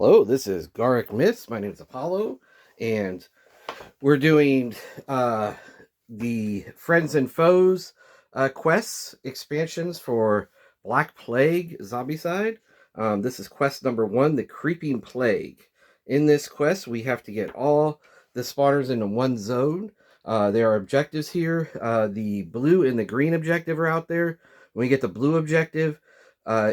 Hello, this is Garrick Myths. My name is Apollo, and we're doing the Friends and Foes quests expansions for Black Plague Zombicide. This is quest number 1, the Creeping Plague. In this quest, we have to get all the spawners into one zone. There are objectives here. The blue and the green objective are out there. When we get the blue objective,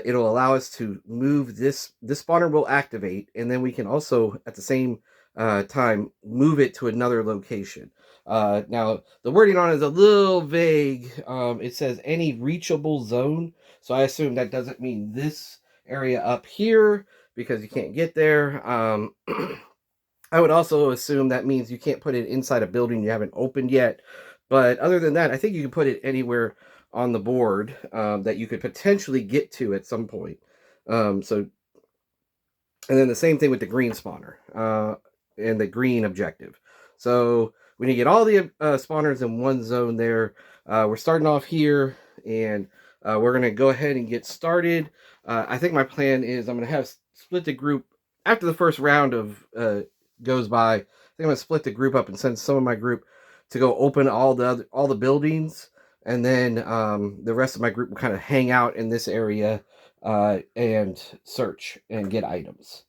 it'll allow us to move this spawner will activate, and then we can also at the same time move it to another location. Now the wording on it is a little vague. It says any reachable zone, so I assume that doesn't mean this area up here because you can't get there. I would also assume that means you can't put it inside a building you haven't opened yet. But other than that, I think you can put it anywhere on the board that you could potentially get to at some point. And then the same thing with the green spawner and the green objective. So when you get all the spawners in one zone there, we're starting off here, and we're going to go ahead and get started. I think my plan is I'm going to have split the group after the first round of goes by. I think I'm going to split the group up and send some of my group to go open all the buildings, and then the rest of my group will kind of hang out in this area and search and get items.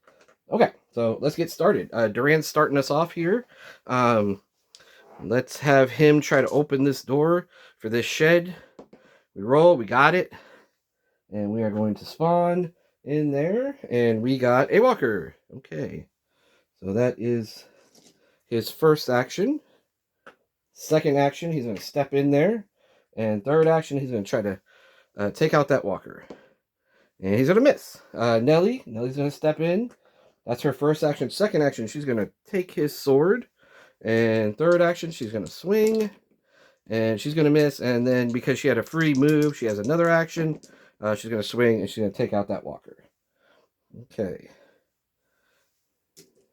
Okay, so let's get started. Duran's starting us off here. Let's have him try to open this door for this shed. We roll, we got it. And we are going to spawn in there. And we got a walker. Okay, so that is his first action. Second action, he's going to step in there. And third action, he's going to try to take out that walker. And he's going to miss. Nellie's going to step in. That's her first action. Second action, she's going to take his sword. And third action, she's going to swing. And she's going to miss. And then because she had a free move, she has another action. She's going to swing, and she's going to take out that walker. Okay.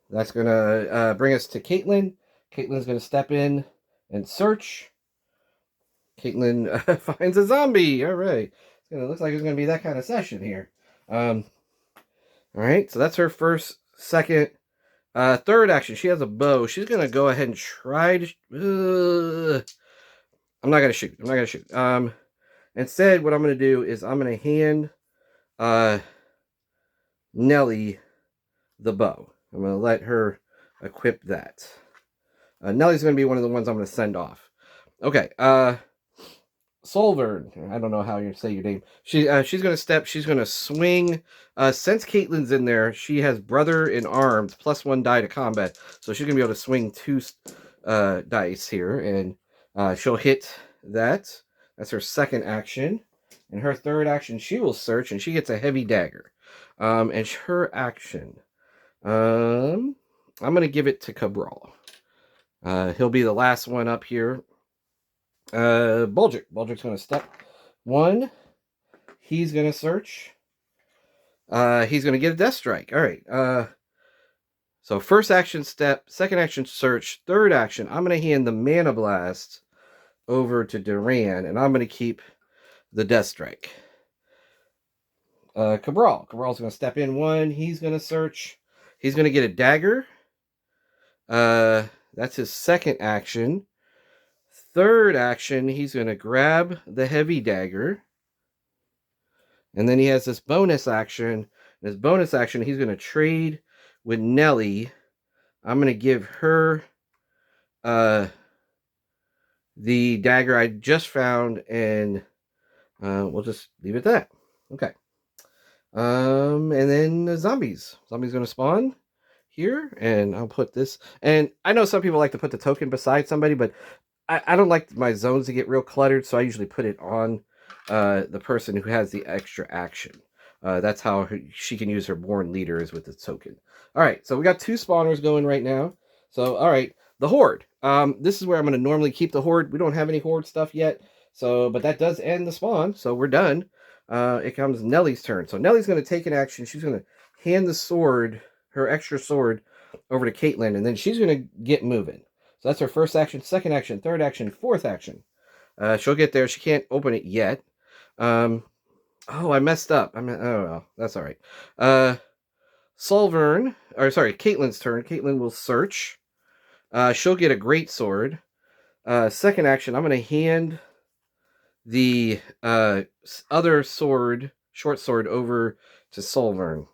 That's going to bring us to Caitlin. Caitlin's going to step in and search. Caitlin finds a zombie. All right. It looks like it's going to be that kind of session here. All right. So that's her first, second, third action. She has a bow. She's going to go ahead and try to... I'm not going to shoot. Instead, what I'm going to do is I'm going to hand Nellie the bow. I'm going to let her equip that. Nellie's going to be one of the ones I'm going to send off. Okay. Solvern. I don't know how you say your name. She's going to step. She's going to swing. Since Caitlin's in there, she has brother in arms, +1 die to combat. So she's going to be able to swing 2 dice here. And she'll hit that. That's her second action. And her third action, she will search, and she gets a heavy dagger. And her action, I'm going to give it to Cabral. He'll be the last one up here. Bulger. Bulger's going to step 1. He's going to search. He's going to get a death strike. All right. So first action step, second action search, third action, I'm going to hand the Mana Blast over to Duran, and I'm going to keep the death strike. Cabral's going to step in 1. He's going to search. He's going to get a dagger. That's his second action. Third action, he's going to grab the heavy dagger. And then he has this bonus action. This bonus action, he's going to trade with Nellie. I'm going to give her the dagger I just found, and we'll just leave it at that. Okay. And then the zombies. Zombies going to spawn here, and I'll put this. And I know some people like to put the token beside somebody, but I don't like my zones to get real cluttered, so I usually put it on the person who has the extra action. That's how she can use her born leaders with the token. All right, so we got 2 spawners going right now. So, all right, the Horde. This is where I'm going to normally keep the Horde. We don't have any Horde stuff yet, but that does end the spawn, so we're done. It comes Nellie's turn. So Nellie's going to take an action. She's going to hand the sword, her extra sword, over to Caitlin, and then she's going to get moving. So that's her first action, second action, third action, fourth action. She'll get there. She can't open it yet. Oh, I messed up. Oh, well, that's all right. Caitlyn's turn. Caitlyn will search. She'll get a great sword. Second action, I'm going to hand the other sword, short sword, over to Solvern.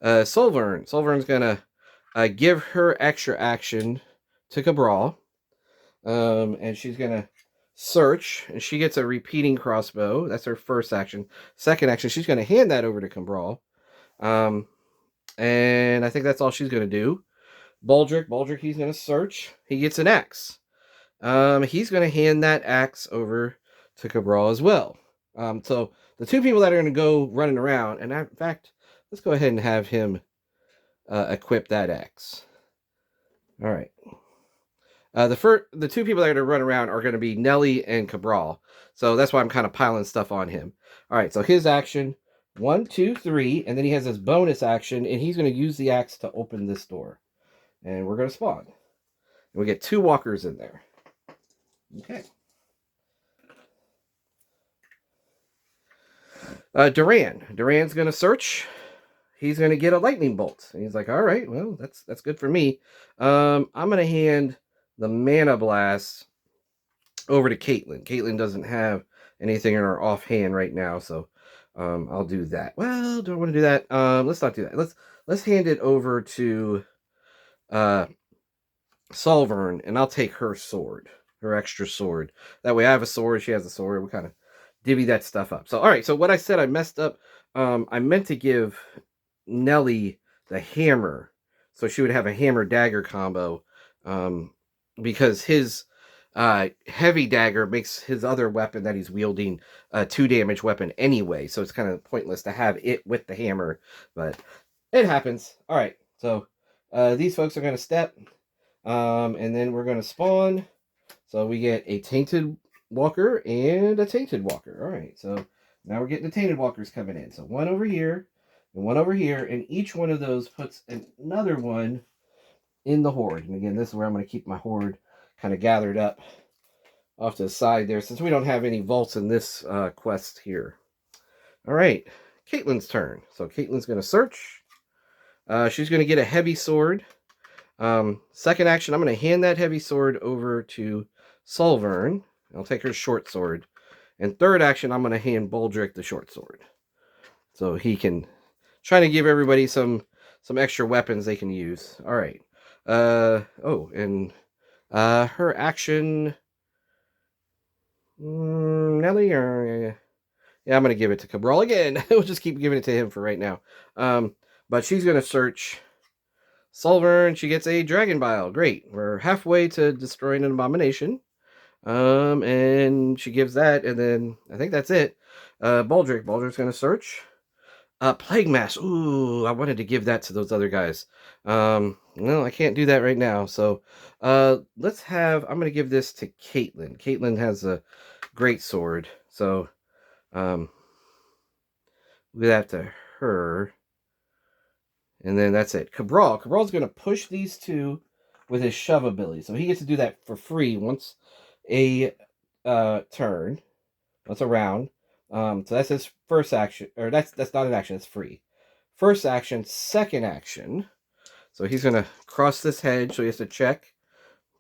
Solvern's going to give her extra action to Cabral. And she's going to search, and she gets a repeating crossbow. That's her first action. Second action, she's going to hand that over to Cabral. And I think that's all she's going to do. Baldric, he's going to search. He gets an axe. He's going to hand that axe over to Cabral as well. So the two people that are going to go running around, and in fact, let's go ahead and have him equip that axe. All right. The two people that are going to run around are going to be Nelly and Cabral. So that's why I'm kind of piling stuff on him. All right, so his action, 1, 2, 3, and then he has his bonus action, and he's going to use the axe to open this door. And we're going to spawn. And we get 2 walkers in there. Okay. Duran's going to search. He's going to get a lightning bolt. And he's like, all right, well, that's good for me. I'm going to hand the mana blast over to Caitlyn. Caitlyn doesn't have anything in her offhand right now, so I'll do that. Well, do I want to do that? Let's not do that. Let's hand it over to Solvern, and I'll take her sword, her extra sword. That way I have a sword, she has a sword. We kind of divvy that stuff up. So, all right, so what I said I messed up. I meant to give Nelly the hammer, so she would have a hammer dagger combo, because his heavy dagger makes his other weapon that he's wielding a 2 damage weapon anyway, so it's kind of pointless to have it with the hammer, but it happens. All right, so these folks are going to step, and then we're going to spawn. So we get a tainted walker and a tainted walker. All right, so now we're getting the tainted walkers coming in. So one over here and one over here, and each one of those puts another one in the horde. And again, this is where I'm going to keep my horde kind of gathered up off to the side there, since we don't have any vaults in this quest here. All right, Caitlyn's turn. So Caitlyn's going to search. She's going to get a heavy sword. Second action, I'm going to hand that heavy sword over to Solvern. I'll take her short sword. And third action, I'm going to hand Baldric the short sword, so he can try to give everybody some extra weapons they can use. All right. And her action, Nelly, or yeah, I'm going to give it to Cabral again. We'll just keep giving it to him for right now. But she's going to search. Solvern, she gets a Dragon Bile. Great. We're halfway to destroying an abomination. And she gives that, and then I think that's it. Baldric's going to search. Plague Mass. Ooh, I wanted to give that to those other guys. No, I can't do that right now. So, I'm going to give this to Caitlyn. Caitlyn has a great sword. So, we'll give that to her. And then that's it. Cabral's going to push these two with his shove ability. So he gets to do that for free once a turn. Once a round. So that's his first action. Or that's not an action. It's free. First action. Second action. So he's going to cross this hedge. So he has to check.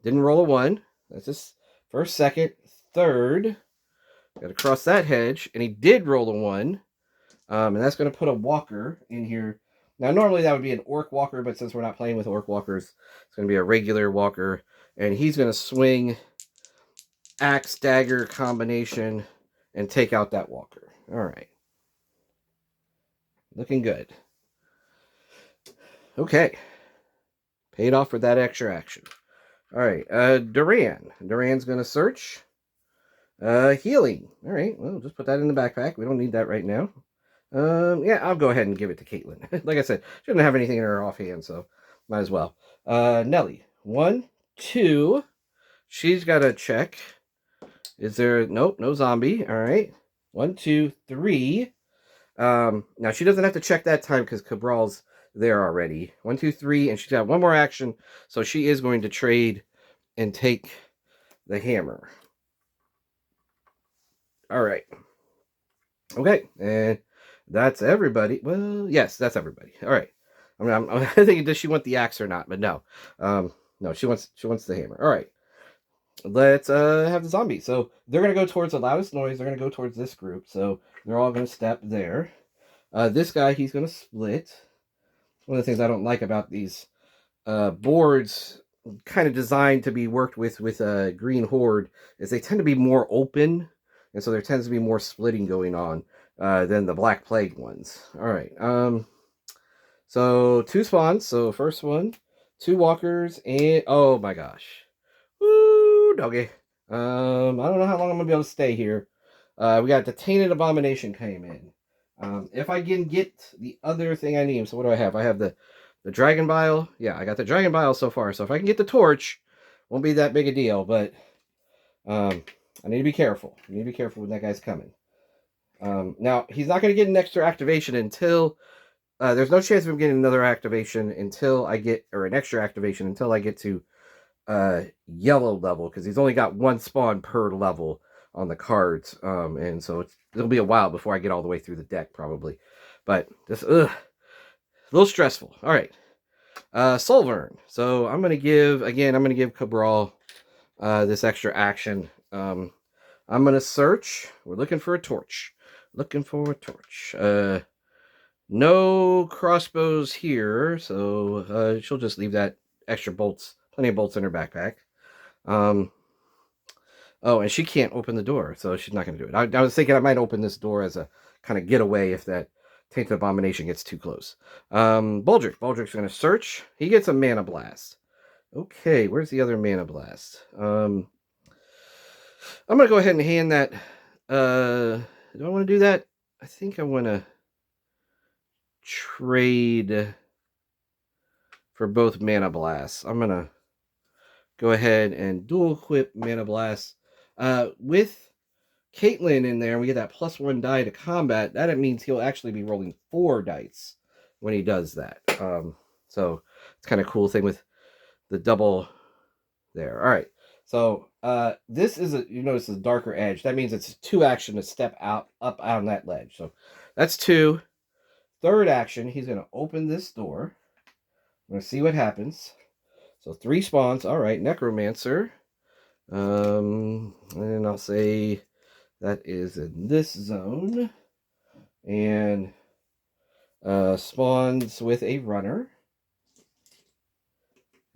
Didn't roll a 1. That's his first, second, third. Got to cross that hedge. And he did roll a 1. And that's going to put a walker in here. Now, normally that would be an orc walker, but since we're not playing with orc walkers, it's going to be a regular walker. And he's going to swing axe dagger combination and take out that walker. All right. Looking good. Okay. Paid off for that extra action. All right. Duran's going to search. Healing. All right. Well, just put that in the backpack. We don't need that right now. Yeah, I'll go ahead and give it to Caitlyn. Like I said, she doesn't have anything in her offhand, so might as well. Nelly. 1, 2. She's got to check. Is there... Nope, no zombie. All right. 1, 2, 3. Now, she doesn't have to check that time because Cabral's there already. 1, 2, 3, and she's got one more action, so she is going to trade and take the hammer. All right. Okay, and that's everybody. Well, yes, that's everybody. All right. I mean, I'm thinking, does she want the axe or not? But no, no, she wants the hammer. All right, let's have the zombie. So they're gonna go towards the loudest noise. They're gonna go towards this group. So they're all gonna step there. This guy, he's gonna split. One of the things I don't like about these boards, kind of designed to be worked with a green horde, is they tend to be more open, and so there tends to be more splitting going on than the Black Plague ones. All right. So 2 spawns. So first one, 2 walkers, and oh my gosh, woo, doggy. I don't know how long I'm gonna be able to stay here. We got the Tainted Abomination came in. If I can get the other thing I need, so what do I have? I have the Dragon Bile. Yeah, I got the Dragon Bile so far. So if I can get the torch, won't be that big a deal. But I need to be careful. I need to be careful when that guy's coming. Now he's not going to get an extra activation until there's no chance of him getting another activation until I get, or an extra activation until I get to yellow level, because he's only got 1 spawn per level on the cards, and so it'll be a while before I get all the way through the deck probably. But just a little stressful. All right, Solvern. So I'm gonna give Cabral this extra action. I'm gonna search. We're looking for a torch. Looking for a torch. No crossbows here, so she'll just leave that extra bolts, plenty of bolts in her backpack. Oh, and she can't open the door, so she's not going to do it. I was thinking I might open this door as a kind of getaway if that Tainted Abomination gets too close. Baldric's going to search. He gets a Mana Blast. Okay, where's the other Mana Blast? I'm going to go ahead and hand that. Do I want to do that? I think I want to trade for both Mana Blasts. I'm going to go ahead and dual equip Mana Blast. With Caitlyn in there, we get that +1 die to combat. That means he'll actually be rolling 4 dice when he does that. So it's kind of cool thing with the double there. All right. So this is you notice the darker edge. That means it's 2 action to step up on that ledge. So that's 2. Third action, he's going to open this door. I'm going to see what happens. So 3 spawns. All right, Necromancer. And I'll say that is in this zone. And spawns with a runner.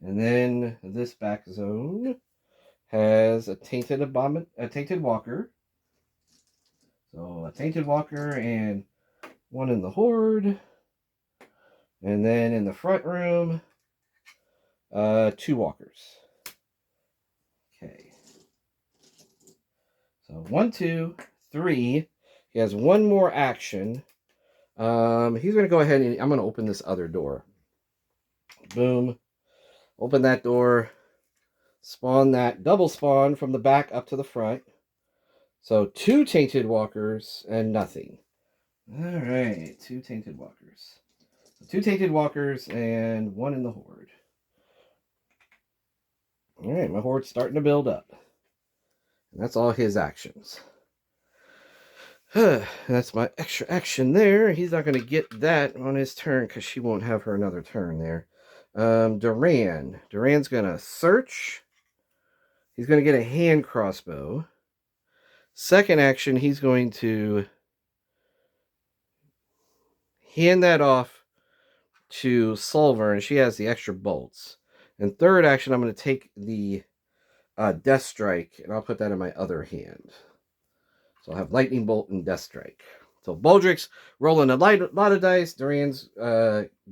And then this back zone has a tainted walker. So a tainted walker and 1 in the horde. And then in the front room, 2 walkers. Okay. So 1, 2, 3. He has 1 more action. He's going to go ahead and I'm going to open this other door. Boom. Open that door. Spawn that double spawn from the back up to the front. So 2 tainted walkers and nothing. All right, 2 tainted walkers. 2 tainted walkers and 1 in the horde. All right, my horde's starting to build up. And that's all his actions. That's my extra action there. He's not going to get that on his turn because she won't have her another turn there. Duran's going to search. He's going to get a hand crossbow. Second action, he's going to hand that off to Solver, and she has the extra bolts. And third action, I'm going to take the Death Strike, and I'll put that in my other hand. So I'll have Lightning Bolt and Death Strike. So Baldric's rolling a lot of dice. Duran's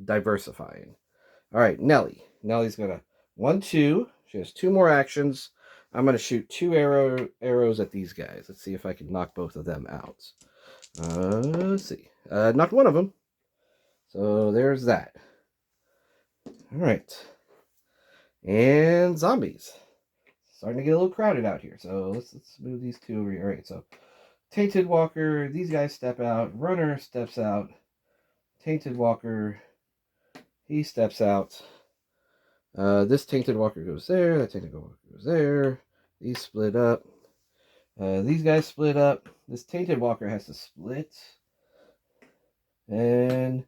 diversifying. All right, Nelly. Nelly's going to 1, 2. She has 2 more actions. I'm going to shoot 2 arrows at these guys. Let's see if I can knock both of them out. Let's see. Knocked 1 of them. So there's that. All right. And zombies. Starting to get a little crowded out here. So let's move these 2 over here. All right, so Tainted Walker, these guys step out. Runner steps out. Tainted Walker, he steps out. This Tainted Walker goes there. That Tainted Walker goes there. These split up. These guys split up. This Tainted Walker has to split. And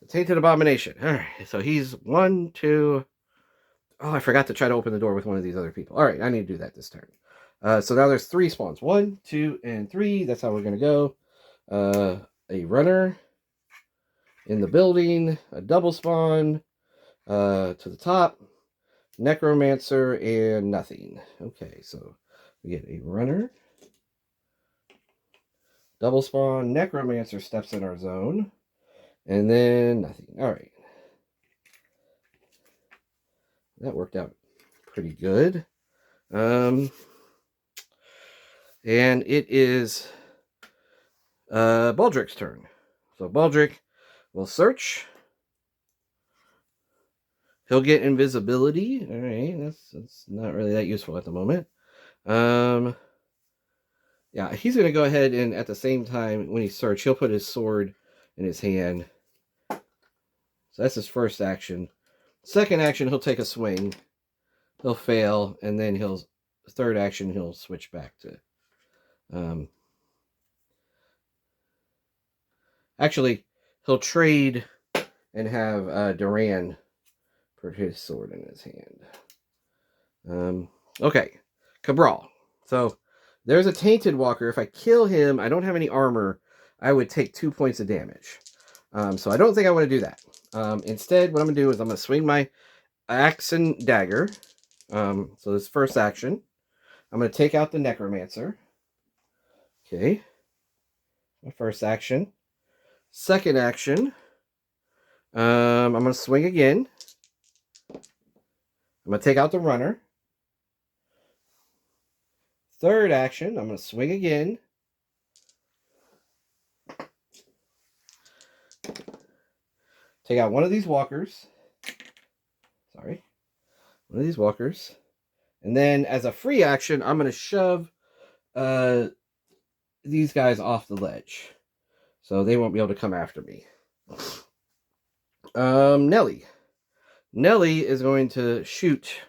The Tainted Abomination. All right, so he's 1, 2. Oh, I forgot to try to open the door with one of these other people. All right, I need to do that this turn. So now there's 3 spawns. 1, 2, and 3. That's how we're going to go. A runner in the building. A double spawn to the top. Necromancer and nothing. Okay, so we get a runner. Double spawn. Necromancer steps in our zone. And then nothing. All right. That worked out pretty good. And it is Baldric's turn. So Baldric will search. He'll get invisibility. All right, that's not really that useful at the moment. Yeah, he's going to go ahead and at the same time when he search, he'll put his sword in his hand. So that's his first action. Second action, he'll take a swing. He'll fail, and then third action, he'll switch back to... Actually, he'll trade and have Duran put his sword in his hand. Okay, Cabral. So there's a Tainted Walker. If I kill him, I don't have any armor. I would take 2 points of damage. So I don't think I want to do that. Instead, what I'm going to do is I'm going to swing my axe and dagger. So this first action. I'm going to take out the Necromancer. Okay. My first action. Second action. I'm going to swing again. I'm going to take out the runner. Third action, I'm going to swing again. Take out one of these walkers. Sorry. One of these walkers. And then as a free action, I'm going to shove these guys off the ledge. So they won't be able to come after me. Nelly. Nelly is going to shoot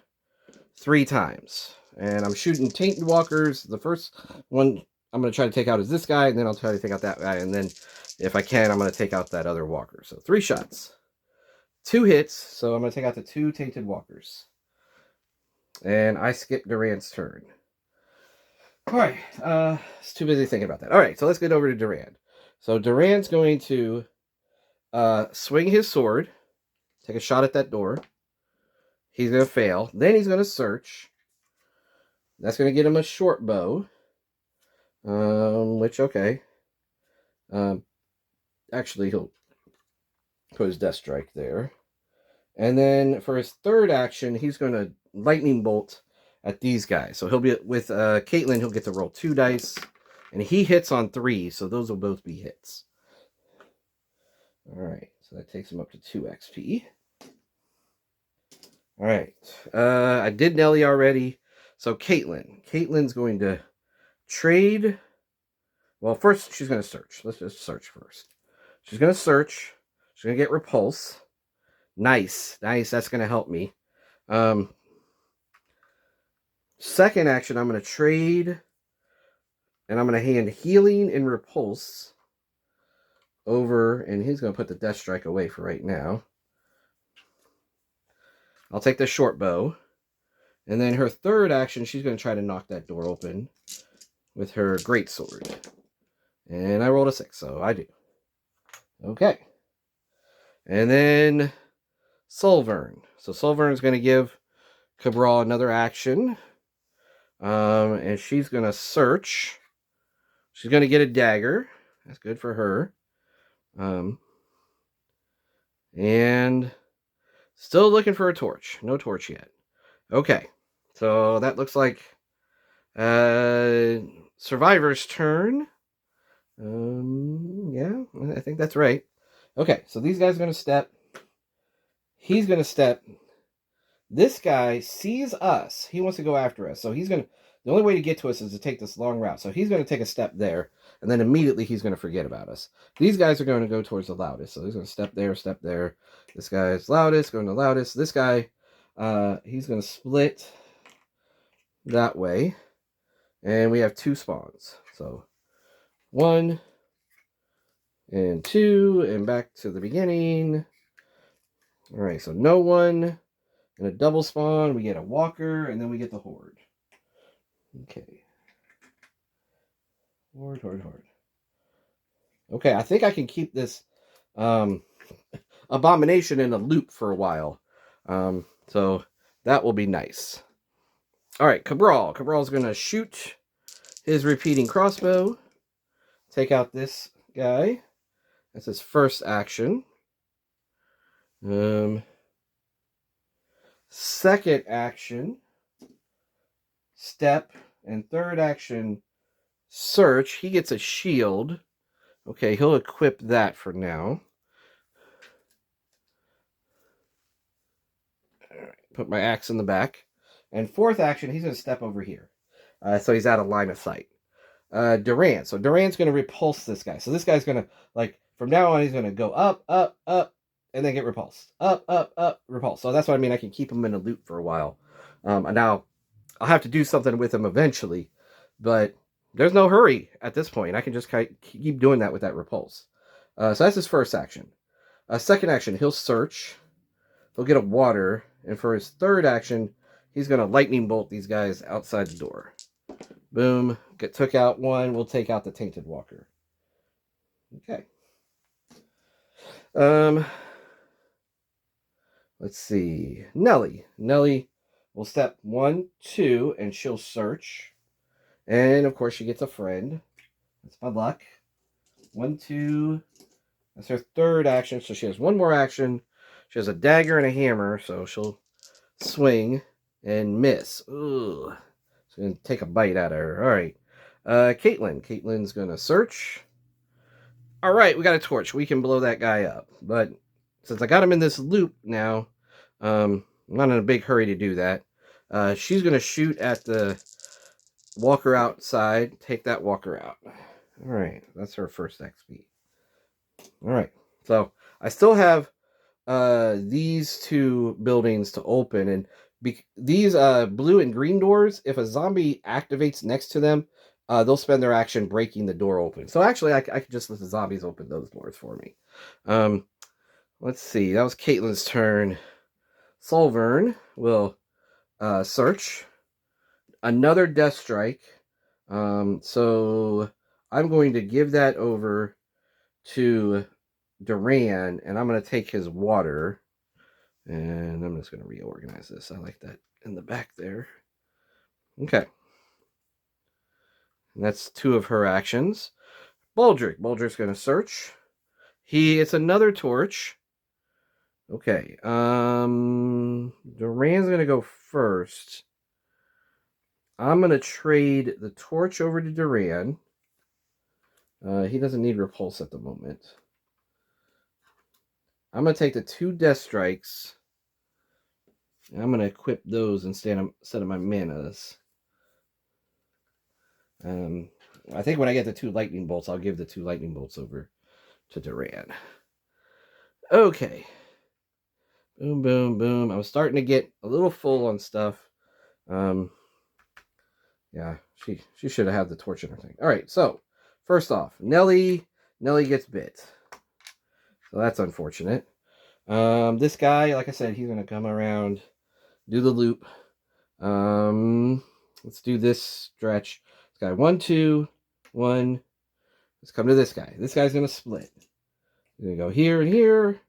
3 times. And I'm shooting Tainted Walkers. The first one I'm going to try to take out is this guy, and then I'll try to take out that guy, and then if I can, I'm going to take out that other walker. So 3 shots. 2 hits, so I'm going to take out the 2 Tainted Walkers. And I skip Duran's turn. Alright, it's too busy thinking about that. Alright, so let's get over to Duran. So Duran's going to swing his sword, take a shot at that door. He's going to fail. Then he's going to search. That's going to get him a short bow. Which, okay. Actually, he'll put his Death Strike there. And then for his third action, he's going to Lightning Bolt at these guys. So he'll be with Caitlin, he'll get to roll 2 dice. And he hits on 3, so those will both be hits. Alright, so that takes him up to 2 XP. Alright, I did Nelly already. So Caitlin. Caitlin's going to trade. Well, first she's going to search. Let's just search first. She's going to search. She's going to get Repulse. Nice. Nice. That's going to help me. Second action, I'm going to trade. And I'm going to hand Healing and Repulse over. And he's going to put the Death Strike away for right now. I'll take the short bow. And then her third action, she's going to try to knock that door open with her greatsword. And I rolled a 6, so I do. Okay. And then Solvern. So Solvern's going to give Cabral another action. And she's going to search. She's going to get a dagger. That's good for her. And still looking for a torch. No torch yet. Okay. So that looks like Survivor's turn. Yeah, I think that's right. Okay, so these guys are going to step. He's going to step. This guy sees us. He wants to go after us. So he's going to... The only way to get to us is to take this long route. So he's going to take a step there. And then immediately he's going to forget about us. These guys are going to go towards the loudest. So he's going to step there, step there. This guy's loudest, going to loudest. This guy, he's going to split that way. And we have 2 spawns. So 1, and 2, and back to the beginning. All right, so no one, and a double spawn. We get a walker, and then we get the horde. Okay. Horde. Okay, I think I can keep this abomination in a loop for a while. So that will be nice. All right, Cabral. Cabral's going to shoot his repeating crossbow. Take out this guy. That's his first action. Second action, step, and third action, search. He gets a shield. Okay, he'll equip that for now. All right, put my axe in the back. And fourth action, he's going to step over here. So he's out of line of sight. Duran. So Duran's going to repulse this guy. So this guy's going to, like, from now on, he's going to go up, up, up, and then get repulsed. Up, up, up, repulsed. So that's what I mean. I can keep him in a loop for a while. And now I'll have to do something with him eventually. But there's no hurry at this point. I can just keep doing that with that repulse. So that's his first action. Second action, he'll search. He'll get a water. And for his third action, he's going to lightning bolt these guys outside the door. Boom. Took out one. We'll take out the Tainted Walker. Okay. Let's see. Nelly. Nelly will step 1, 2, and she'll search. And, of course, she gets a friend. That's my luck. 1, 2. That's her third action. So she has one more action. She has a dagger and a hammer. So she'll swing and miss. Ugh. So going to take a bite out of her. All right. Caitlin. Caitlin's going to search. All right. We got a torch. We can blow that guy up. But since I got him in this loop now, I'm not in a big hurry to do that. She's going to shoot at the walker outside. Take that walker out. All right. That's her first XP. All right. So I still have these two buildings to open. And these blue and green doors, if a zombie activates next to them, they'll spend their action breaking the door open. So actually, I could just let the zombies open those doors for me. Let's see. That was Caitlin's turn. Solvern will search. Another death strike. So I'm going to give that over to Duran, and I'm going to take his water. And I'm just going to reorganize this. I like that in the back there. Okay. And that's 2 of her actions. Baldric. Baldric's going to search. It's another torch. Okay. Duran's going to go first. I'm going to trade the torch over to Duran. He doesn't need repulse at the moment. I'm going to take the 2 death strikes. And I'm going to equip those instead of my manas. I think when I get the 2 lightning bolts, I'll give the 2 lightning bolts over to Duran. Okay. Boom, boom, boom. I was starting to get a little full on stuff. Yeah, she should have had the torch in her thing. All right, so first off, Nelly gets bit. So that's unfortunate. This guy, like I said, he's going to come around, do the loop. Let's do this stretch. This guy, 1, 2, 1. Let's come to this guy. This guy's going to split. He's going to go here and here.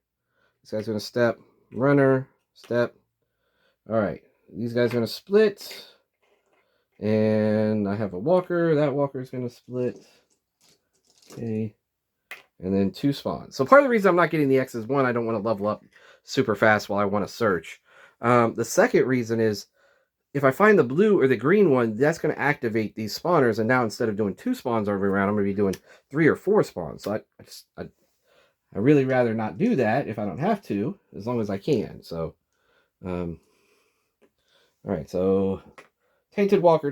This guy's going to step, runner, step. All right, these guys are going to split. And I have a walker. That walker is going to split. Okay. And then 2 spawns. So part of the reason I'm not getting the X is, 1, I don't want to level up super fast while I want to search. The second reason is, if I find the blue or the green one, that's going to activate these spawners. And now instead of doing 2 spawns every round, I'm going to be doing 3 or 4 spawns. So I really rather not do that if I don't have to, as long as I can. So, all right. So Tainted Walker,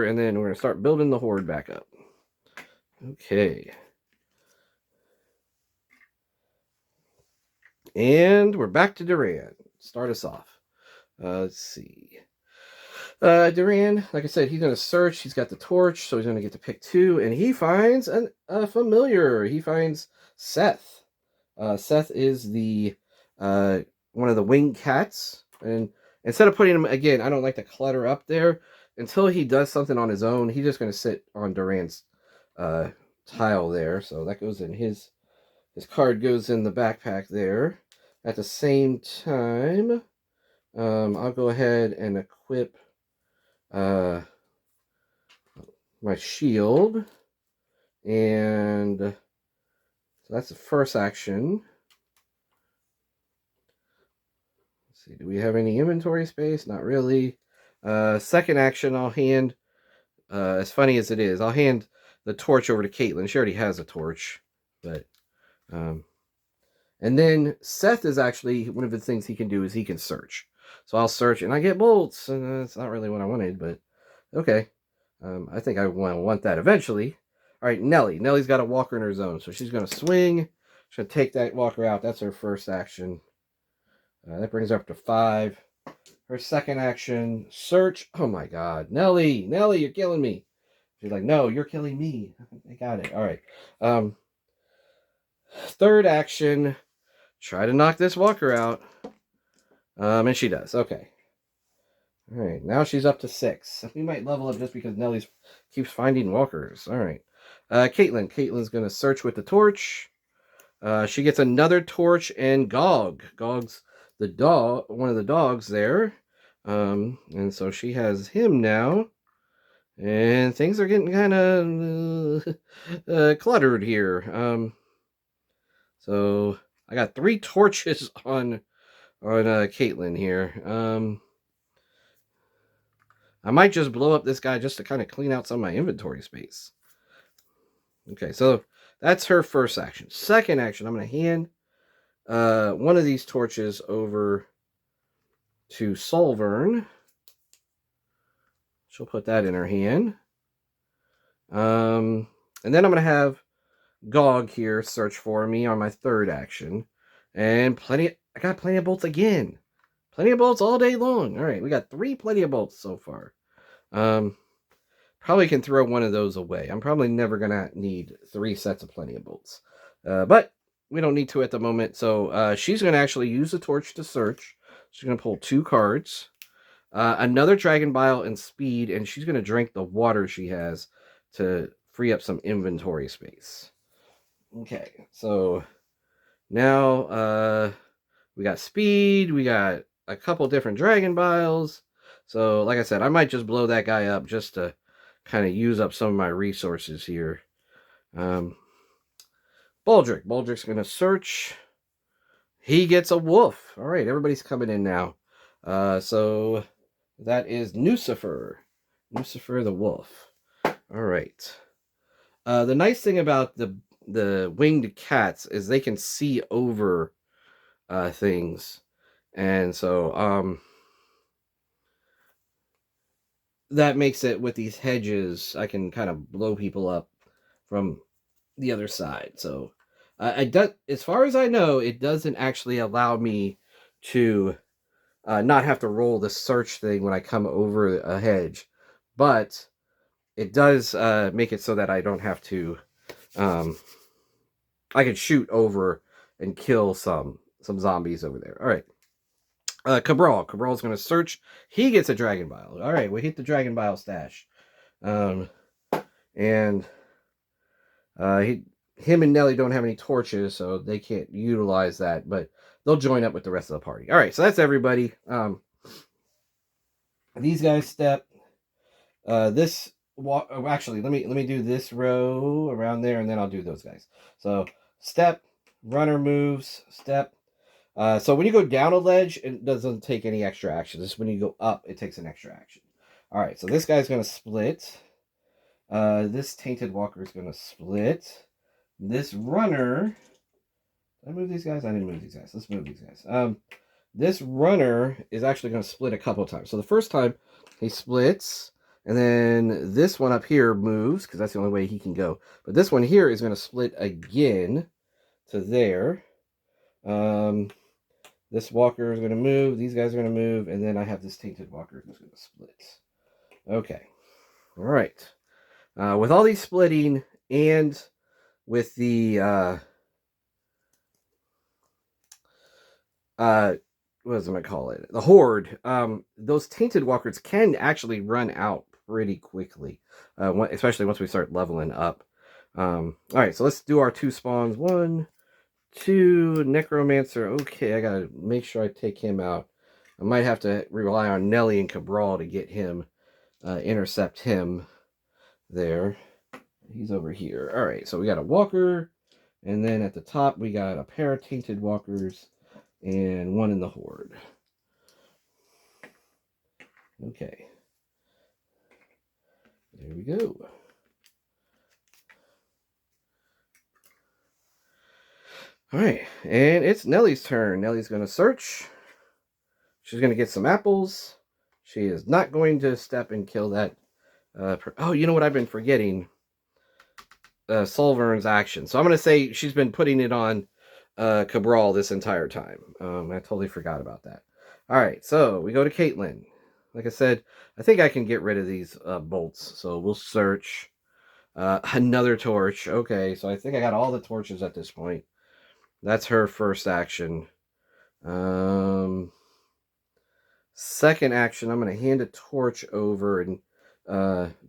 and then we're going to start building the horde back up. Okay. And we're back to Duran. Start us off. Let's see. Duran, like I said, he's going to search. He's got the torch, so he's going to get to pick 2. And he finds a familiar. He finds Seth. Seth is the one of the winged cats, and instead of putting him again, I don't like to clutter up there until he does something on his own. He's just going to sit on Duran's tile there, so that goes in his card goes in the backpack there. At the same time, I'll go ahead and equip my shield, and so that's the first action. Let's see, do we have any inventory space? Not really. Second action, I'll hand, as funny as it is, I'll hand the torch over to Caitlin. She already has a torch, but and then Seth is actually, one of the things he can do is he can search. So I'll search and I get bolts, and it's not really what I wanted, but okay. I think I want that eventually. All right, Nelly. Nelly's got a walker in her zone, so she's going to swing. She's going to take that walker out. That's her first action. That brings her up to 5. Her second action, search. Oh my God, Nelly, you're killing me. She's like, no, you're killing me. I got it. All right. Third action, try to knock this walker out. And she does. Okay. All right. Now she's up to 6. We might level up just because Nelly keeps finding walkers. All right. Caitlin. Caitlin's going to search with the torch. She gets another torch and Gog. Gog's the dog, one of the dogs there. And so she has him now. And things are getting kind of cluttered here. So I got 3 torches on Caitlin here. I might just blow up this guy just to kind of clean out some of my inventory space. Okay, so that's her first action. Second action, I'm going to hand one of these torches over to Solvern. She'll put that in her hand. And then I'm going to have Gog here search for me on my third action. And I got plenty of bolts again. Plenty of bolts all day long. All right, we got 3 plenty of bolts so far. Probably can throw one of those away. I'm probably never going to need 3 sets of plenty of bolts. But we don't need to at the moment. So she's going to actually use the torch to search. She's going to pull 2 cards. Another Dragon Bile and Speed, and she's going to drink the water she has to free up some inventory space. Okay, so now we got Speed, we got a couple different Dragon Biles. So, like I said, I might just blow that guy up just to kind of use up some of my resources here. Baldrick's going to search. He gets a wolf. All right, everybody's coming in now. So that is Nucifer. Nucifer the wolf. All right. The nice thing about the winged cats is they can see over things. And so that makes it with these hedges, I can kind of blow people up from the other side. So as far as I know, it doesn't actually allow me to not have to roll the search thing when I come over a hedge. But it does make it so that I don't have to... I can shoot over and kill some zombies over there. All right. Cabral. Cabral's going to search. He gets a Dragon Bile. All right, we hit the Dragon Bile stash. And him and Nelly don't have any torches, so they can't utilize that, but they'll join up with the rest of the party. All right, so that's everybody. These guys step. This walk. Oh, actually, let me do this row around there, and then I'll do those guys. So step, runner moves, step. So when you go down a ledge, it doesn't take any extra action. Just when you go up, it takes an extra action. All right, so this guy's going to split. This Tainted Walker is going to split. This runner... Did I move these guys? I didn't move these guys. Let's move these guys. This runner is actually going to split a couple of times. So the first time, he splits. And then this one up here moves, because that's the only way he can go. But this one here is going to split again to there. This walker is going to move. These guys are going to move. And then I have this Tainted Walker who's going to split. Okay. All right. With all these splitting and with the what does I call it? The horde. Those tainted walkers can actually run out pretty quickly, especially once we start leveling up. All right, so let's do our 2 spawns. 1, 2, necromancer. Okay, I gotta make sure I take him out. I might have to rely on Nelly and Cabral to get him, intercept him there. He's over here. All right, so we got a walker, and then at the top we got a pair of tainted walkers and one in the horde. Okay. There we go. All right, and it's Nelly's turn. Nelly's going to search. She's going to get some apples. She is not going to step and kill that. Oh, you know what I've been forgetting? Solvern's action. So I'm going to say she's been putting it on Cabral this entire time. I totally forgot about that. All right, so we go to Caitlin. Like I said, I think I can get rid of these bolts. So we'll search. Another torch. Okay, so I think I got all the torches at this point. That's her first action. Second action, I'm going to hand a torch over, and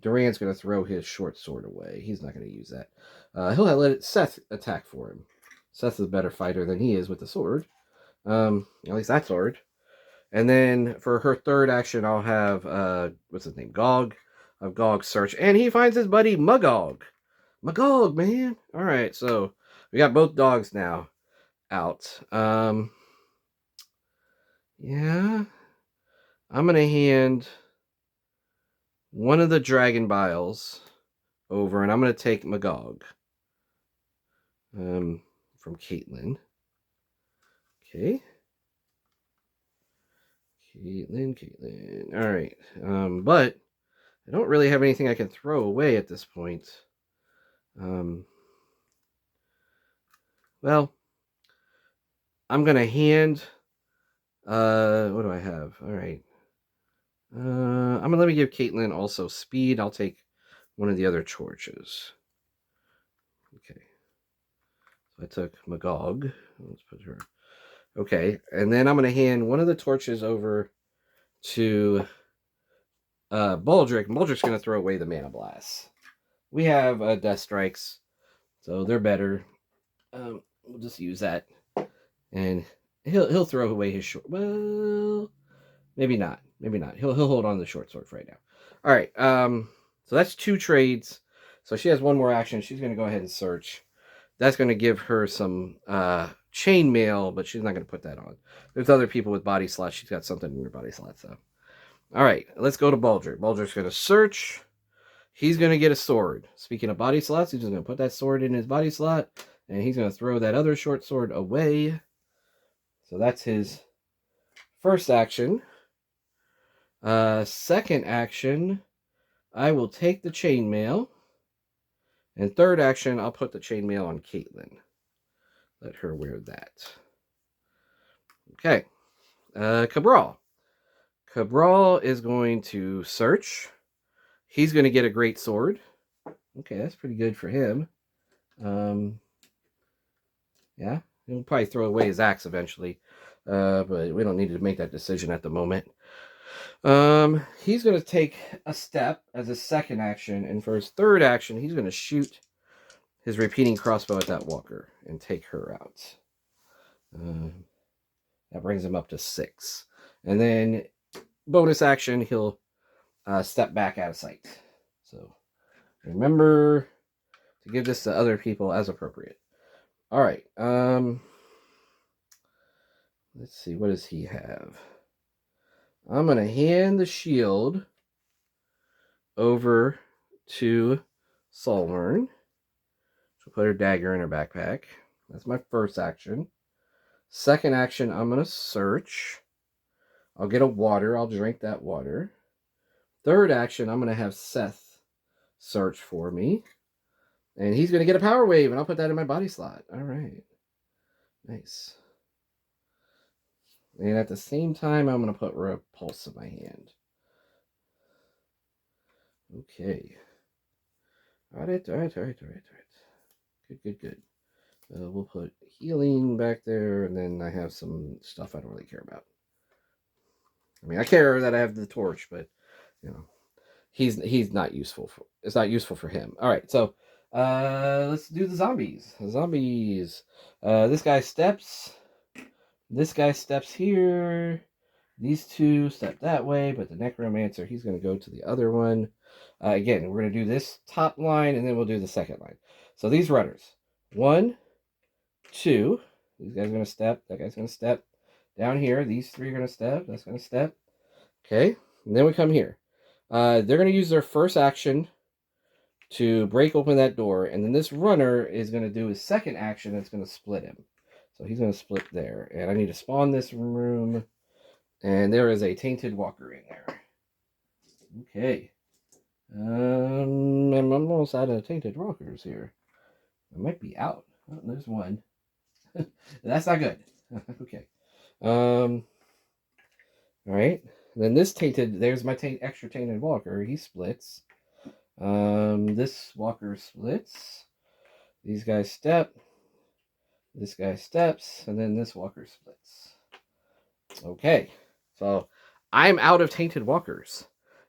Duran's going to throw his short sword away. He's not going to use that. He'll let Seth attack for him. Seth is a better fighter than he is with the sword. At least that sword. And then for her third action, I'll have, what's his name? Gog. Of Gog search. And he finds his buddy Magog. Magog, man. All right, so we got both dogs now out. Yeah. I'm going to hand one of the dragon biles over, and I'm going to take Magog from Caitlin. Okay. Caitlin. All right. But I don't really have anything I can throw away at this point. Well, I'm going to hand... what do I have? All right. I'm going to let me give Caitlin also speed. I'll take one of the other torches. Okay. So I took Magog. Let's put her... Okay, and then I'm going to hand one of the torches over to Baldric. Baldric's going to throw away the Mana Blast. We have Death Strikes, so they're better. We'll just use that. And he'll throw away his short... Well, maybe not. Maybe not. He'll hold on to the short sword for right now. All right, so that's 2 trades. So she has one more action. She's going to go ahead and search. That's going to give her some chainmail, but she's not going to put that on. There's other people with body slots. She's got something in her body slot. So, all right, let's go to Baldric. Baldric's going to search. He's going to get a sword. Speaking of body slots, he's just going to put that sword in his body slot, and he's going to throw that other short sword away. So that's his first action. Second action, I will take the chainmail. And third action, I'll put the chainmail on Caitlin. Let her wear that. Okay. Cabral. Cabral is going to search. He's going to get a great sword. Okay, that's pretty good for him. Yeah, he'll probably throw away his axe eventually. But we don't need to make that decision at the moment. He's going to take a step as his second action. And for his third action, he's going to shoot his repeating crossbow at that walker and take her out. That brings him up to 6. And then bonus action, he'll step back out of sight. So remember to give this to other people as appropriate. All right. Let's see. What does he have? I'm going to hand the shield over to Solvern. She'll put her dagger in her backpack. That's my first action. Second action, I'm going to search. I'll get a water. I'll drink that water. Third action, I'm going to have Seth search for me. And he's going to get a power wave, and I'll put that in my body slot. All right. Nice. And at the same time, I'm going to put Repulse in my hand. Okay. All right. Good. We'll put healing back there, and then I have some stuff I don't really care about. I mean, I care that I have the torch, but you know, he's not useful for. It's not useful for him. All right, so let's do the zombies. Zombies. This guy steps. This guy steps here. These two step that way, but the necromancer, he's going to go to the other one. Again, we're going to do this top line, and then we'll do the second line. So these runners. 1, 2. These guys are going to step. That guy's going to step. Down here, these three are going to step. That's going to step. Okay, and then we come here. They're going to use their first action to break open that door, and then this runner is going to do his second action that's going to split him. So he's going to split there, and I need to spawn this room, and there is a tainted walker in there. Okay. I'm almost out of tainted walkers here. I might be out. Oh, there's one. That's not good. Okay. All right. Then this tainted, there's my extra tainted walker. He splits. This walker splits. These guys step. This guy steps, and then this walker splits. Okay. So I'm out of tainted walkers,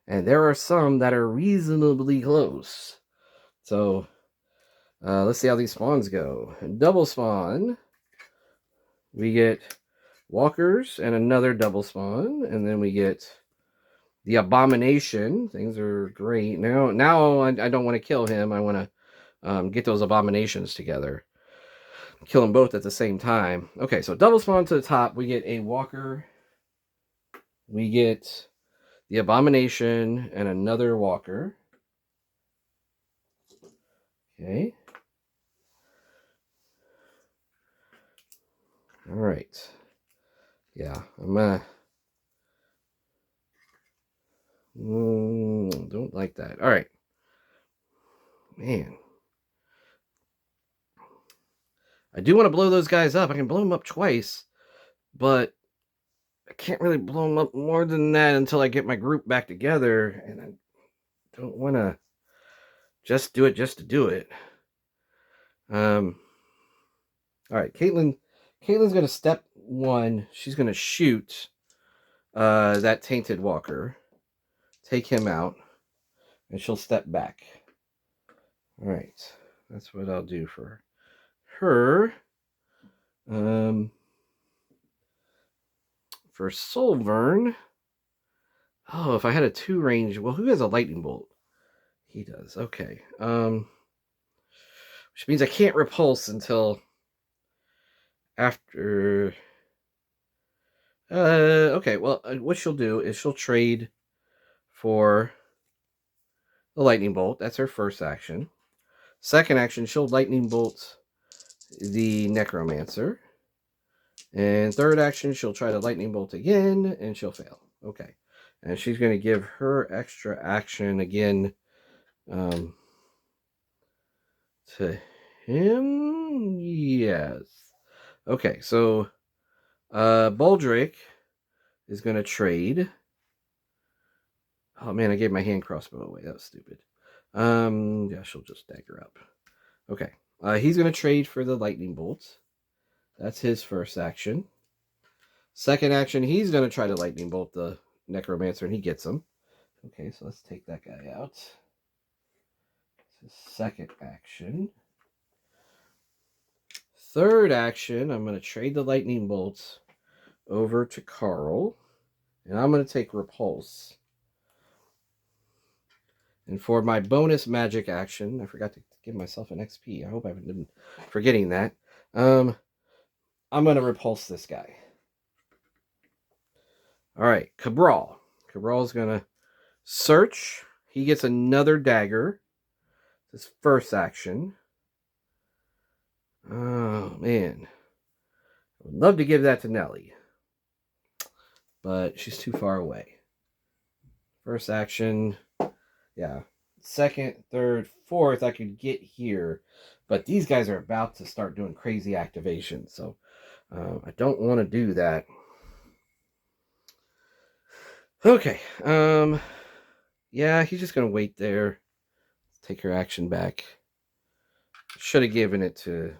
and there are some that are reasonably close. So let's see how these spawns go. Double spawn. We get walkers and another double spawn, and then we get the abomination. Things are great. Now I don't want to kill him. I want to get those abominations together. Kill them both at the same time. Okay, so double spawn to the top. We get a walker. We get the abomination and another walker. Okay. All right. Yeah, I'm don't like that. All right. Man. I do want to blow those guys up. I can blow them up twice, but I can't really blow them up more than that until I get my group back together, and I don't want to just do it just to do it. All right, Caitlin's going to step 1. She's going to shoot that tainted walker, take him out, and she'll step back. All right, that's what I'll do for her. For Solvern, oh, if I had a 2 range, well, who has a lightning bolt? He does. Okay. Which means I can't repulse until after. Okay. Well, what she'll do is she'll trade for the lightning bolt. That's her first action. Second action, she'll lightning bolt the necromancer. And third action, she'll try to lightning bolt again, and she'll fail. Okay. And she's going to give her extra action again to him. Yes. Okay, so Baldric is going to trade. Oh, man, I gave my hand crossbow away. That was stupid. Yeah, she'll just dagger up. Okay. He's going to trade for the lightning bolt. That's his first action. Second action, he's going to try to lightning bolt the necromancer, and he gets him. Okay, so let's take that guy out. His second action. Third action, I'm going to trade the lightning bolts over to Carl, and I'm going to take repulse. And for my bonus magic action, I forgot to give myself an XP. I hope I haven't been forgetting that. I'm going to repulse this guy. All right, Cabral. Cabral's going to search. He gets another dagger. His first action. Oh, man. I would love to give that to Nellie, but she's too far away. First action. Yeah. Second, third, fourth, I could get here, but these guys are about to start doing crazy activations, so I don't want to do that. Okay. Yeah, he's just going to wait there. Take her action back. Should have given it to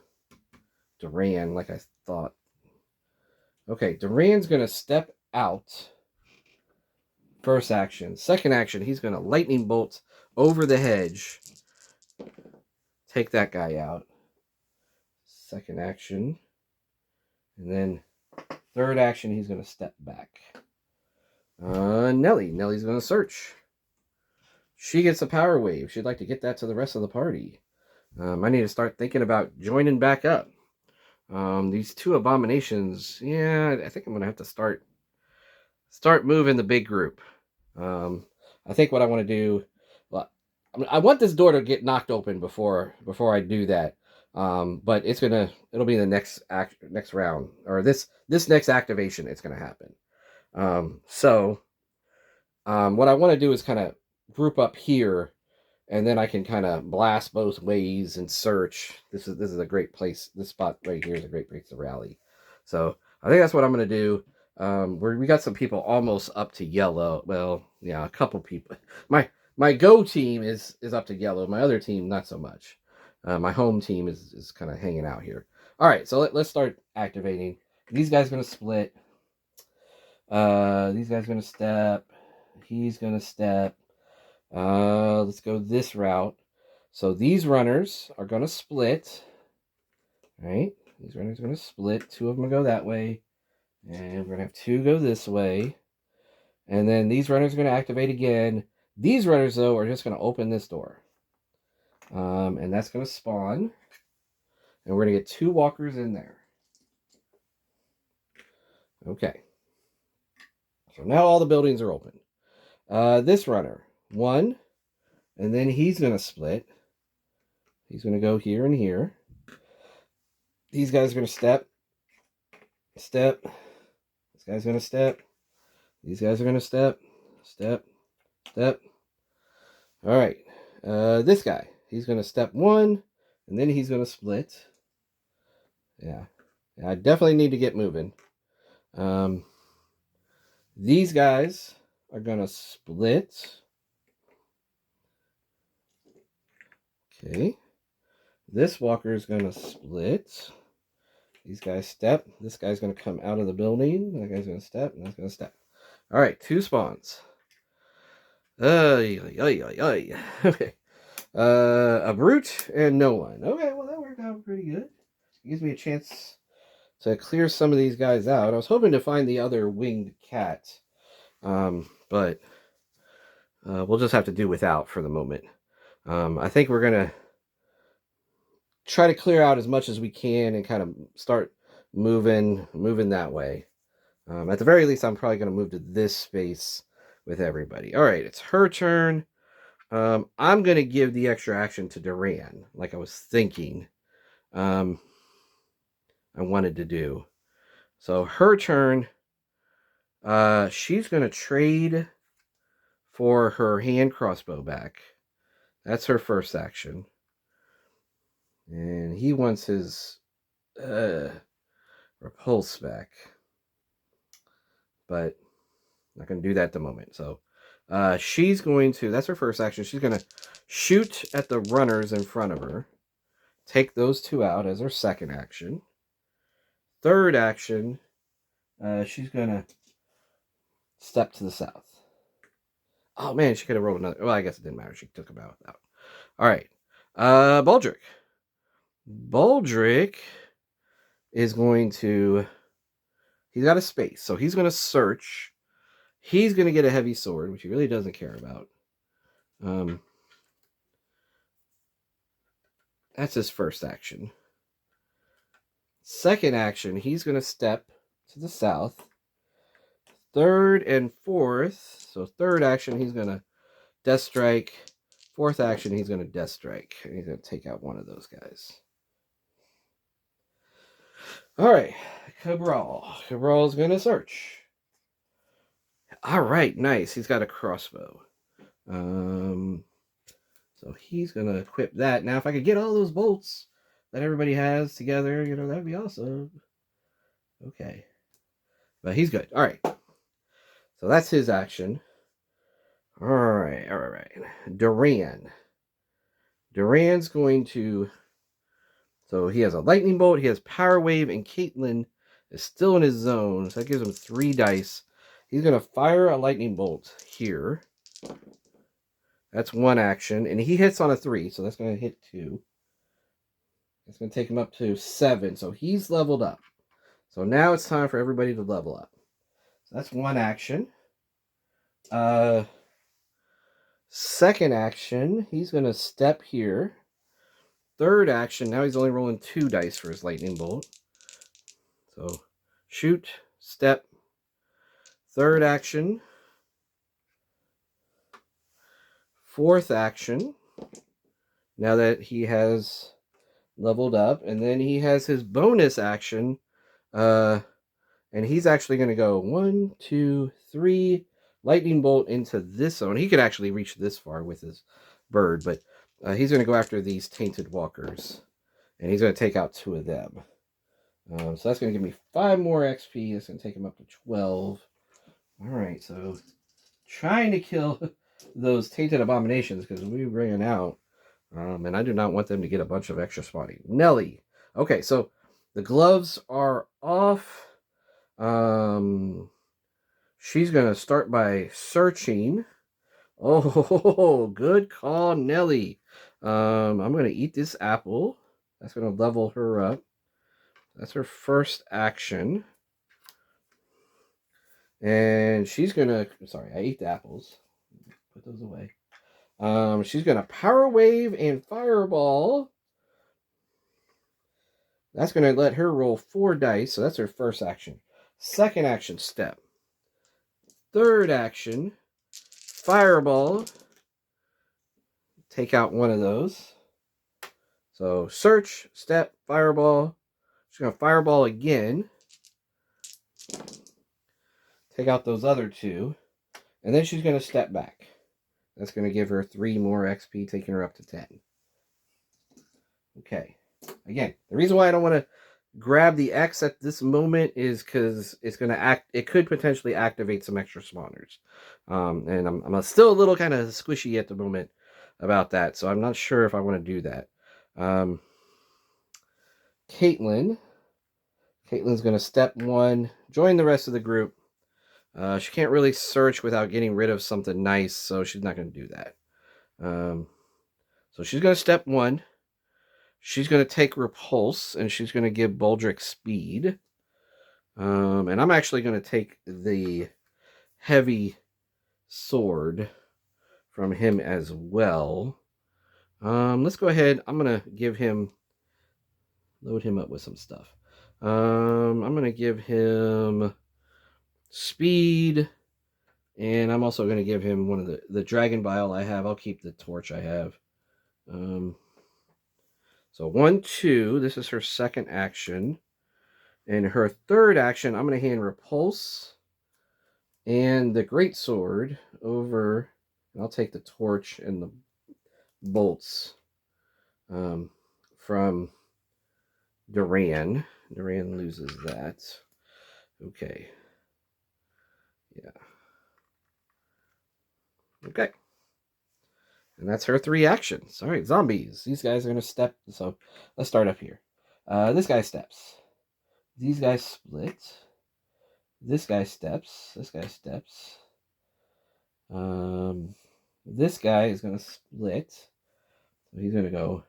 Duran like I thought. Okay, Duran's going to step out. First action. Second action, he's going to lightning bolt over the hedge. Take that guy out. Second action. And then third action, he's going to step back. Nellie. Nellie's going to search. She gets a power wave. She'd like to get that to the rest of the party. I need to start thinking about joining back up. These two abominations, yeah, I think I'm going to have to start moving the big group. I think what I want to do, well, I want this door to get knocked open before I do that. But it'll be the next round, or this next activation. It's gonna happen. What I want to do is kind of group up here, and then I can kind of blast both ways and search. This is a great place. This spot right here is a great place to rally. So I think that's what I'm gonna do. We got some people almost up to yellow. Well, yeah, a couple people. My go team is up to yellow. My other team, not so much. My home team is kind of hanging out here. All right, so let's start activating. These guys are going to split. These guys are going to step. He's going to step. Let's go this route. So these runners are going to split. All right, these runners are going to split. Two of them will go that way. And we're going to have two go this way. And then these runners are going to activate again. These runners, though, are just going to open this door. And that's going to spawn. And we're going to get two walkers in there. Okay. So now all the buildings are open. This runner, one. And then he's going to split. He's going to go here and here. These guys are going to step. Step. This guy's going to step. These guys are going to step. Step. Step. All right. This guy, he's going to step one, and then he's going to split. Yeah. I definitely need to get moving. These guys are going to split. Okay. This walker is going to split. These guys step. This guy's going to come out of the building. That guy's going to step, and that's going to step. All right, two spawns. Okay. A brute and no one. Okay, well, that worked out pretty good. It gives me a chance to clear some of these guys out. I was hoping to find the other winged cat, but we'll just have to do without for the moment. I think we're going to try to clear out as much as we can and kind of start moving that way. At the very least, I'm probably going to move to this space with everybody. All right, it's her turn. I'm going to give the extra action to Duran, like I was thinking I wanted to do. So her turn, she's going to trade for her hand crossbow back. That's her first action. And he wants his repulse back. But not going to do that at the moment. So she's going to, that's her first action. She's going to shoot at the runners in front of her. Take those two out as her second action. Third action, she's going to step to the south. Oh, man, she could have rolled another. Well, I guess it didn't matter. She took them out. All right. Baldric. Baldric is going to, he's got a space. So he's going to search. He's going to get a heavy sword, which he really doesn't care about. That's his first action. Second action, he's going to step to the south. Third and fourth. So third action, he's going to death strike. Fourth action, he's going to death strike. And he's going to take out one of those guys. All right. Cabral. Cabral's going to search. All right, nice. He's got a crossbow. So he's going to equip that. Now, if I could get all those bolts that everybody has together, that'd be awesome. Okay. But he's good. All right. So that's his action. All right. Duran. Duran's going to So he has a lightning bolt, he has power wave, and Caitlin is still in his zone. So that gives him 3 dice. He's going to fire a lightning bolt here. That's 1 action. And he hits on a 3, so that's going to hit 2. It's going to take him up to 7. So he's leveled up. So now it's time for everybody to level up. So that's 1 action. Second action, he's going to step here. Third action, now he's only rolling 2 dice for his lightning bolt. So shoot, step. Third action. Fourth action. Now that he has leveled up. And then he has his bonus action. And he's actually going to go 1, 2, 3. Lightning bolt into this zone. He could actually reach this far with his bird. But he's going to go after these tainted walkers. And he's going to take out 2 of them. So that's going to give me 5 more XP. That's going to take him up to 12. Alright, so trying to kill those tainted abominations because we ran out. And I do not want them to get a bunch of extra spawning. Nelly. Okay, so the gloves are off. She's going to start by searching. Oh, good call, Nelly. I'm going to eat this apple. That's going to level her up. That's her first action. And she's going to... Sorry, I ate the apples. Put those away. She's going to Power Wave and Fireball. That's going to let her roll 4 dice. So that's her first action. Second action, step. Third action, Fireball. Take out 1 of those. So search, step, Fireball. She's going to Fireball again. Take out those other 2. And then she's going to step back. That's going to give her 3 more XP, taking her up to 10. Okay. Again, the reason why I don't want to grab the X at this moment is because it's going to it could potentially activate some extra spawners. And I'm still a little kind of squishy at the moment about that, so I'm not sure if I want to do that. Caitlin. Caitlin's going to step 1, join the rest of the group. She can't really search without getting rid of something nice, so she's not going to do that. So she's going to step 1. She's going to take Repulse, and she's going to give Baldric speed. And I'm actually going to take the heavy sword from him as well. Let's go ahead. I'm going to give him... Load him up with some stuff. I'm going to give him speed, and I'm also going to give him one of the Dragon Vial I have. I'll keep the torch I have. So 1, 2. This is her second action. And her third action, I'm going to hand Repulse and the Great Sword over. And I'll take the torch and the bolts from Duran. Duran loses that. Okay. Yeah. Okay. And that's her 3 actions. All right, zombies. These guys are going to step. So let's start up here. This guy steps. These guys split. This guy steps. This guy steps. This guy is going to split. So he's going to go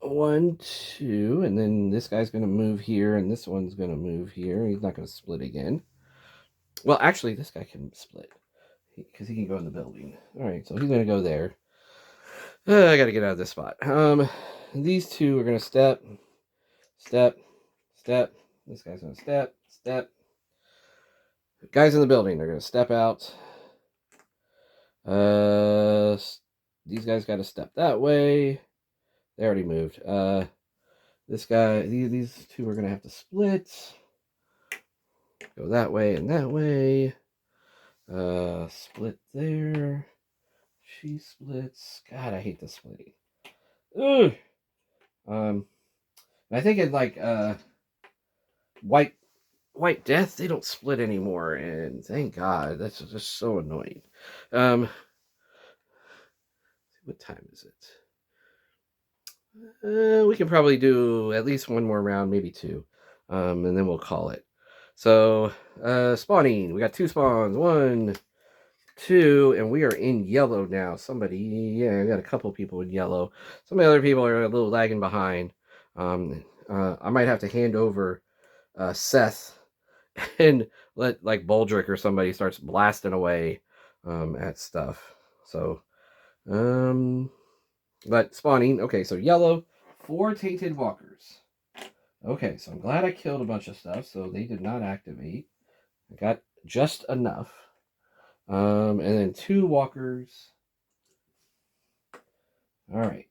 1, 2. And then this guy's going to move here. And this one's going to move here. He's not going to split again. Well, actually, this guy can split. Because he can go in the building. Alright, so he's going to go there. I got to get out of this spot. These 2 are going to step. Step. Step. This guy's going to step. Step. Guys in the building are going to step out. These guys got to step that way. They already moved. This guy, these 2 are going to have to split. Go that way and that way. Split there. She splits. God, I hate the splitting. Ugh. I think in like White Death, they don't split anymore, and thank God. That's just so annoying. What time is it? We can probably do at least one more round, maybe two. And then we'll call it. So, spawning. We got 2 spawns. 1, 2, and we are in yellow now. Yeah, I got a couple people in yellow. Some of the other people are a little lagging behind. I might have to hand over Seth and let like Baldrick or somebody starts blasting away at stuff. So, but spawning. Okay, so yellow, 4 tainted walkers. Okay, so I'm glad I killed a bunch of stuff, so they did not activate. I got just enough. And then 2 walkers. All right.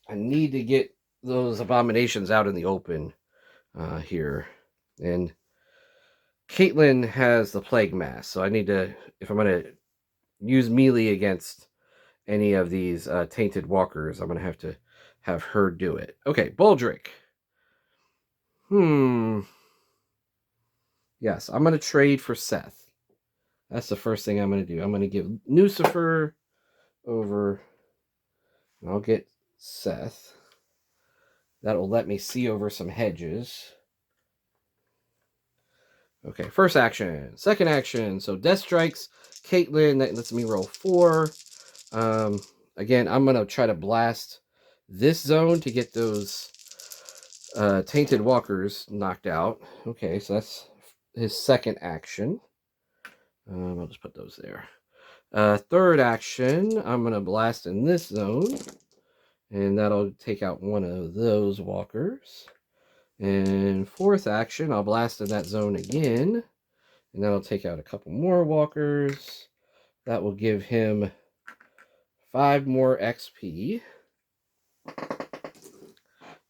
I need to get those abominations out in the open here. And Caitlin has the plague mass, so I need to, if I'm going to use melee against any of these tainted walkers, I'm going to have her do it. Okay, Baldrick. Yes, I'm going to trade for Seth. That's the first thing I'm going to do. I'm going to give Lucifer over, and I'll get Seth. That'll let me see over some hedges. Okay, first action. Second action. So Death Strikes Caitlin. That lets me roll 4. Again, I'm going to try to blast this zone to get those tainted walkers knocked out. Okay, so that's his second action. I'll just put those there. Third action, I'm going to blast in this zone. And that'll take out one of those walkers. And fourth action, I'll blast in that zone again. And that'll take out a couple more walkers. That will give him 5 more XP.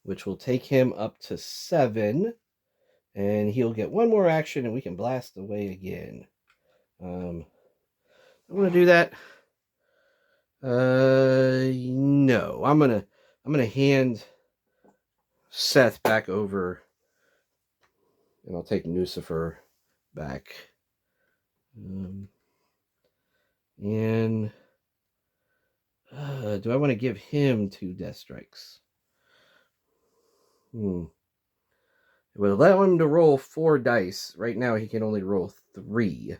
Which will take him up to 7. And he'll get 1 more action and we can blast away again. I want to do that. No. I'm gonna hand Seth back over. And I'll take Lucifer back. And do I want to give him 2 Death Strikes? It would allow him to roll 4 dice. Right now he can only roll 3.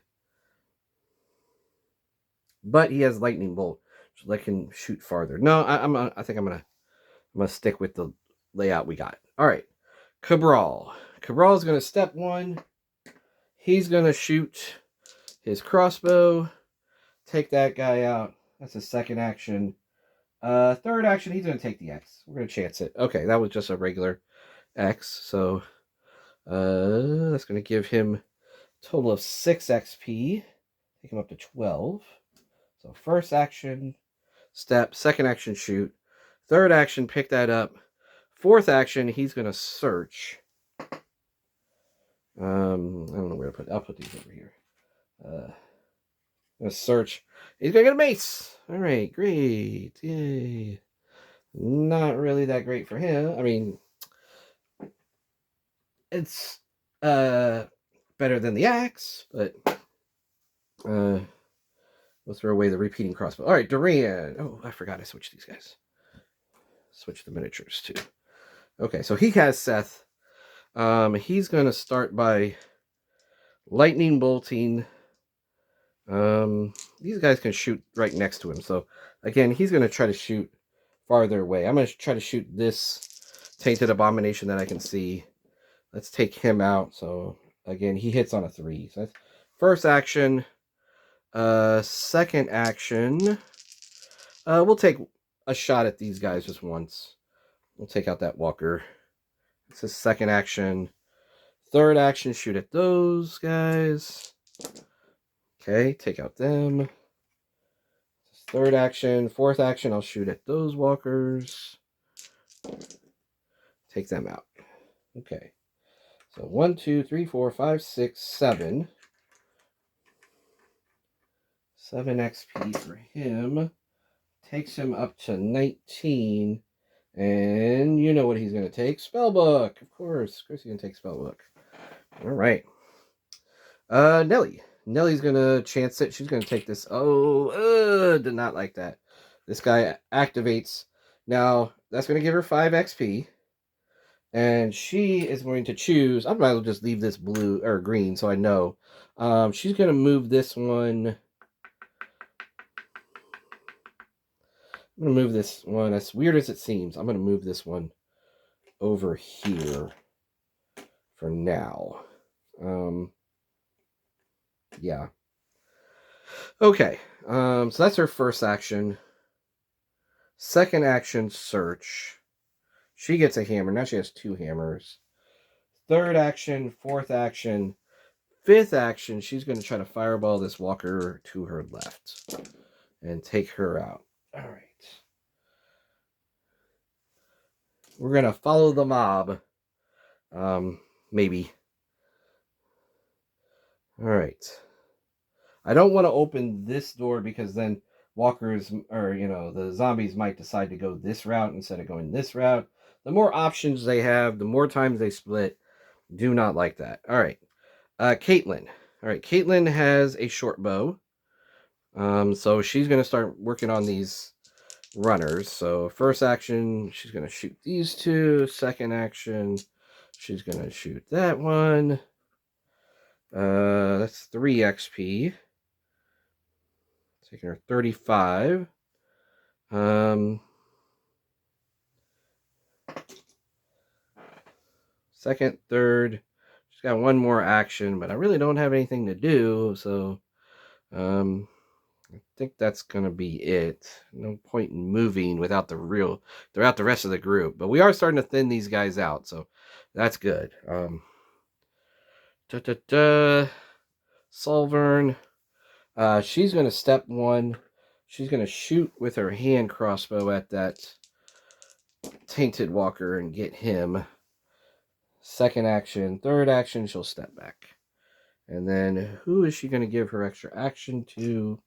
But he has Lightning Bolt, so that can shoot farther. No, I think I'm gonna stick with the layout we got. All right, Cabral. Cabral's gonna step 1. He's gonna shoot his crossbow. Take that guy out. That's his second action. Third action, he's going to take the X. We're going to chance it. Okay, that was just a regular X. So, that's going to give him a total of 6 XP. Take him up to 12. So, first action, step. Second action, shoot. Third action, pick that up. Fourth action, he's going to search. I don't know where to put it. I'll put these over here. Gonna search. He's gonna get a mace. All right, great. Yay. Not really that great for him. I mean, it's better than the axe, but we'll throw away the repeating crossbow. All right, Duran. Oh, I forgot I switched these guys. Switch the miniatures too. Okay, so he has Seth. He's gonna start by lightning bolting. These guys can shoot right next to him. So again, he's going to try to shoot farther away. I'm going to try to shoot this tainted abomination that I can see. Let's take him out. So again, he hits on a 3. So that's first action. Second action. We'll take a shot at these guys just once. We'll take out that walker. This is second action. Third action, shoot at those guys. Okay, take out them. Third action. Fourth action, I'll shoot at those walkers. Take them out. Okay. So 1, 2, 3, 4, 5, 6, 7. 7 XP for him. Takes him up to 19. And you know what he's going to take. Spellbook. Of course. Of course he's going to take Spellbook. All right. Nelly. Nellie's going to chance it. She's going to take this. Oh, did not like that. This guy activates. Now, that's going to give her 5 XP. And she is going to choose. I might as well just leave this blue or green so I know. She's going to move this one. I'm going to move this one. As weird as it seems, I'm going to move this one over here for now. Yeah. Okay. So that's her first action. Second action, search. She gets a hammer. Now she has 2 hammers. Third action, fourth action, fifth action, she's going to try to fireball this walker to her left and take her out. All right. We're going to follow the mob. Maybe. All right. I don't want to open this door because then walkers or, the zombies might decide to go this route instead of going this route. The more options they have, the more times they split. Do not like that. All right. Caitlin. All right. Caitlin has a short bow. So she's going to start working on these runners. So first action, she's going to shoot these 2. Second action, she's going to shoot that one. That's 3 XP. Taking her 35. Second, third. She's got one more action, but I really don't have anything to do, so I think that's going to be it. No point in moving throughout the rest of the group. But we are starting to thin these guys out, so that's good. Solvern. She's going to step 1. She's going to shoot with her hand crossbow at that tainted walker and get him. Second action. Third action, she'll step back. And then who is she going to give her extra action to?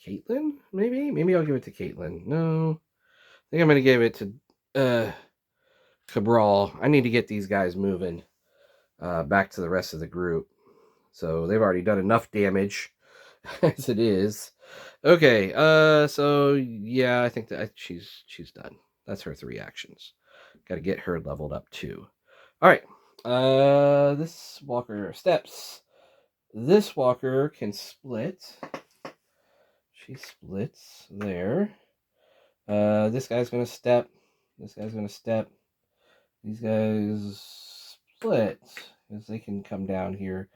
Caitlin, maybe? Maybe I'll give it to Caitlin. No. I think I'm going to give it to Cabral. I need to get these guys moving back to the rest of the group. So they've already done enough damage as it is. Okay, so yeah, I think that she's done. That's her 3 actions. Got to get her leveled up too. All right. This walker steps. This walker can split. She splits there. This guy's going to step. This guy's going to step. These guys split because they can come down here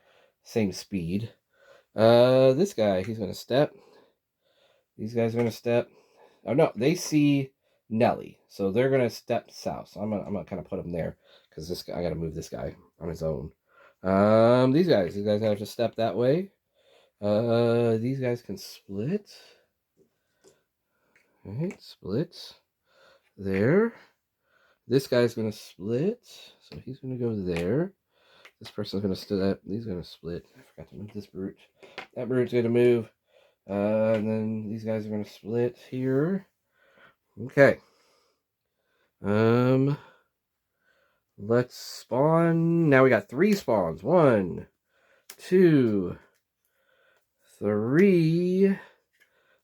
same speed. This guy, he's going to step. These guys are going to step. Oh, no, they see Nelly. So they're going to step south. So I'm gonna kind of put them there because this guy, I got to move this guy on his own. These guys have to step that way. These guys can split. All right, split there. This guy's going to split. So he's going to go there. This person's going to step. He's going to split. I forgot to move this brute. That brute's going to move. And then these guys are going to split here. Okay. Let's spawn. Now we got 3 spawns. 1, 2, 3.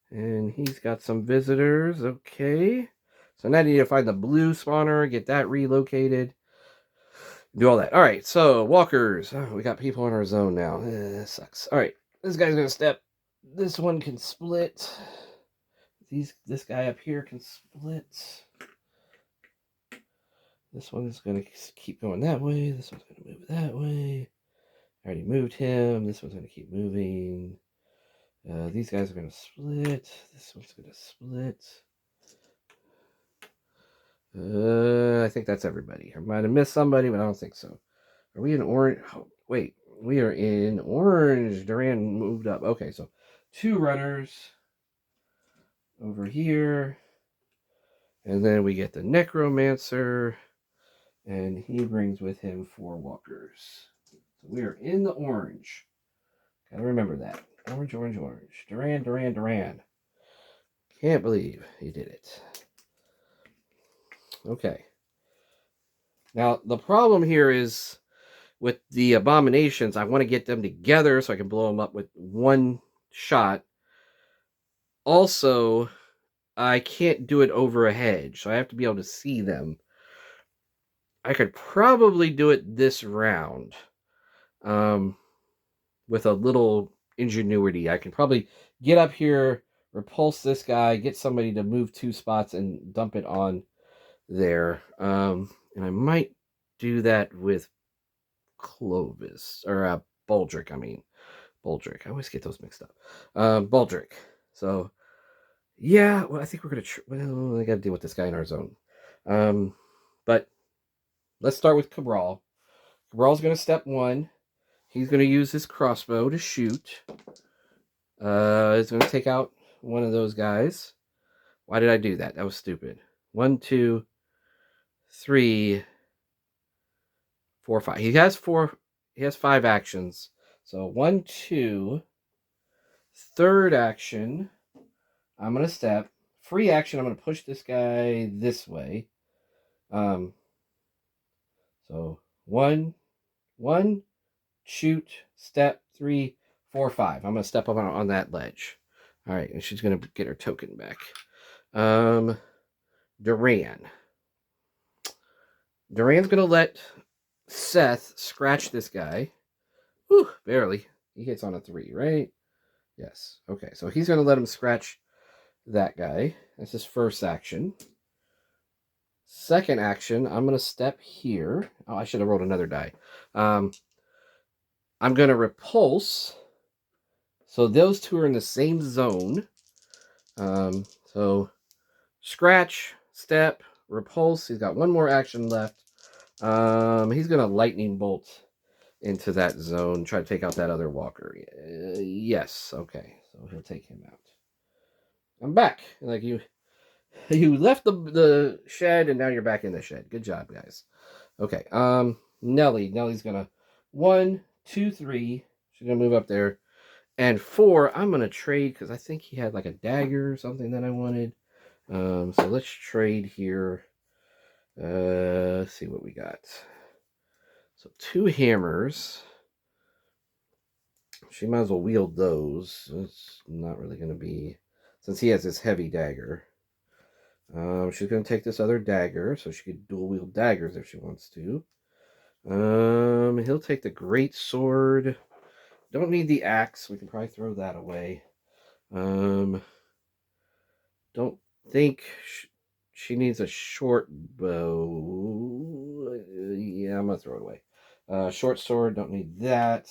And he's got some visitors. Okay. So now I need to find the blue spawner, get that relocated, do all that. All right, so walkers. Oh, we got people in our zone now. This sucks. All right, this guy's going to step. This one can split. This guy up here can split. This one's going to keep going that way. This one's going to move that way. I already moved him. This one's going to keep moving. These guys are going to split. This one's going to split. I think that's everybody. I might have missed somebody, but I don't think so. Are we in orange? Oh, wait, we are in orange. Duran moved up. Okay, so 2 runners over here. And then we get the necromancer. And he brings with him 4 walkers. So we are in the orange. Gotta remember that. Orange, orange, orange. Duran, Duran, Duran. Can't believe he did it. Okay. Now, the problem here is with the abominations, I want to get them together so I can blow them up with one shot. Also, I can't do it over a hedge, so I have to be able to see them. I could probably do it this round. With a little ingenuity. I can probably get up here, repulse this guy, get somebody to move 2 spots and dump it on there. And I might do that with Clovis, or Baldric, I mean. Baldric. I always get those mixed up. Baldric. So, yeah, well, I think we're going to... well, I got to deal with this guy in our zone. But let's start with Cabral. Cabral's going to step 1. He's going to use his crossbow to shoot. He's going to take out one of those guys. Why did I do that? That was stupid. 1, 2, 3, 4, 5. He has 5 actions. So 1, 2. Third action, I'm going to step. Free action, I'm going to push this guy this way. So 1, shoot, step, 3, 4, 5. I'm going to step up on that ledge. All right, and she's going to get her token back. Duran. Duran's going to let Seth scratch this guy. Whew, barely. He hits on a 3, right? Yes. Okay, so he's going to let him scratch that guy. That's his first action. Second action, I'm going to step here. Oh, I should have rolled another die. I'm going to repulse. So those two are in the same zone. So scratch, step, repulse. He's got one more action left. He's going to lightning bolt into that zone. Try to take out that other walker. Yes. Okay. So he'll take him out. I'm back. Like you left the shed and now you're back in the shed. Good job, guys. Okay. Nellie's going to 1, 2, 3. She's going to move up there. And 4, I'm going to trade because I think he had like a dagger or something that I wanted. So let's trade here. Let's see what we got. So 2 hammers. She might as well wield those. It's not really going to be... Since he has this heavy dagger. She's going to take this other dagger. So she could dual wield daggers if she wants to. He'll take the great sword. Don't need the axe. We can probably throw that away. Don't think she needs a short bow. Yeah, I'm going to throw it away. Short sword, don't need that.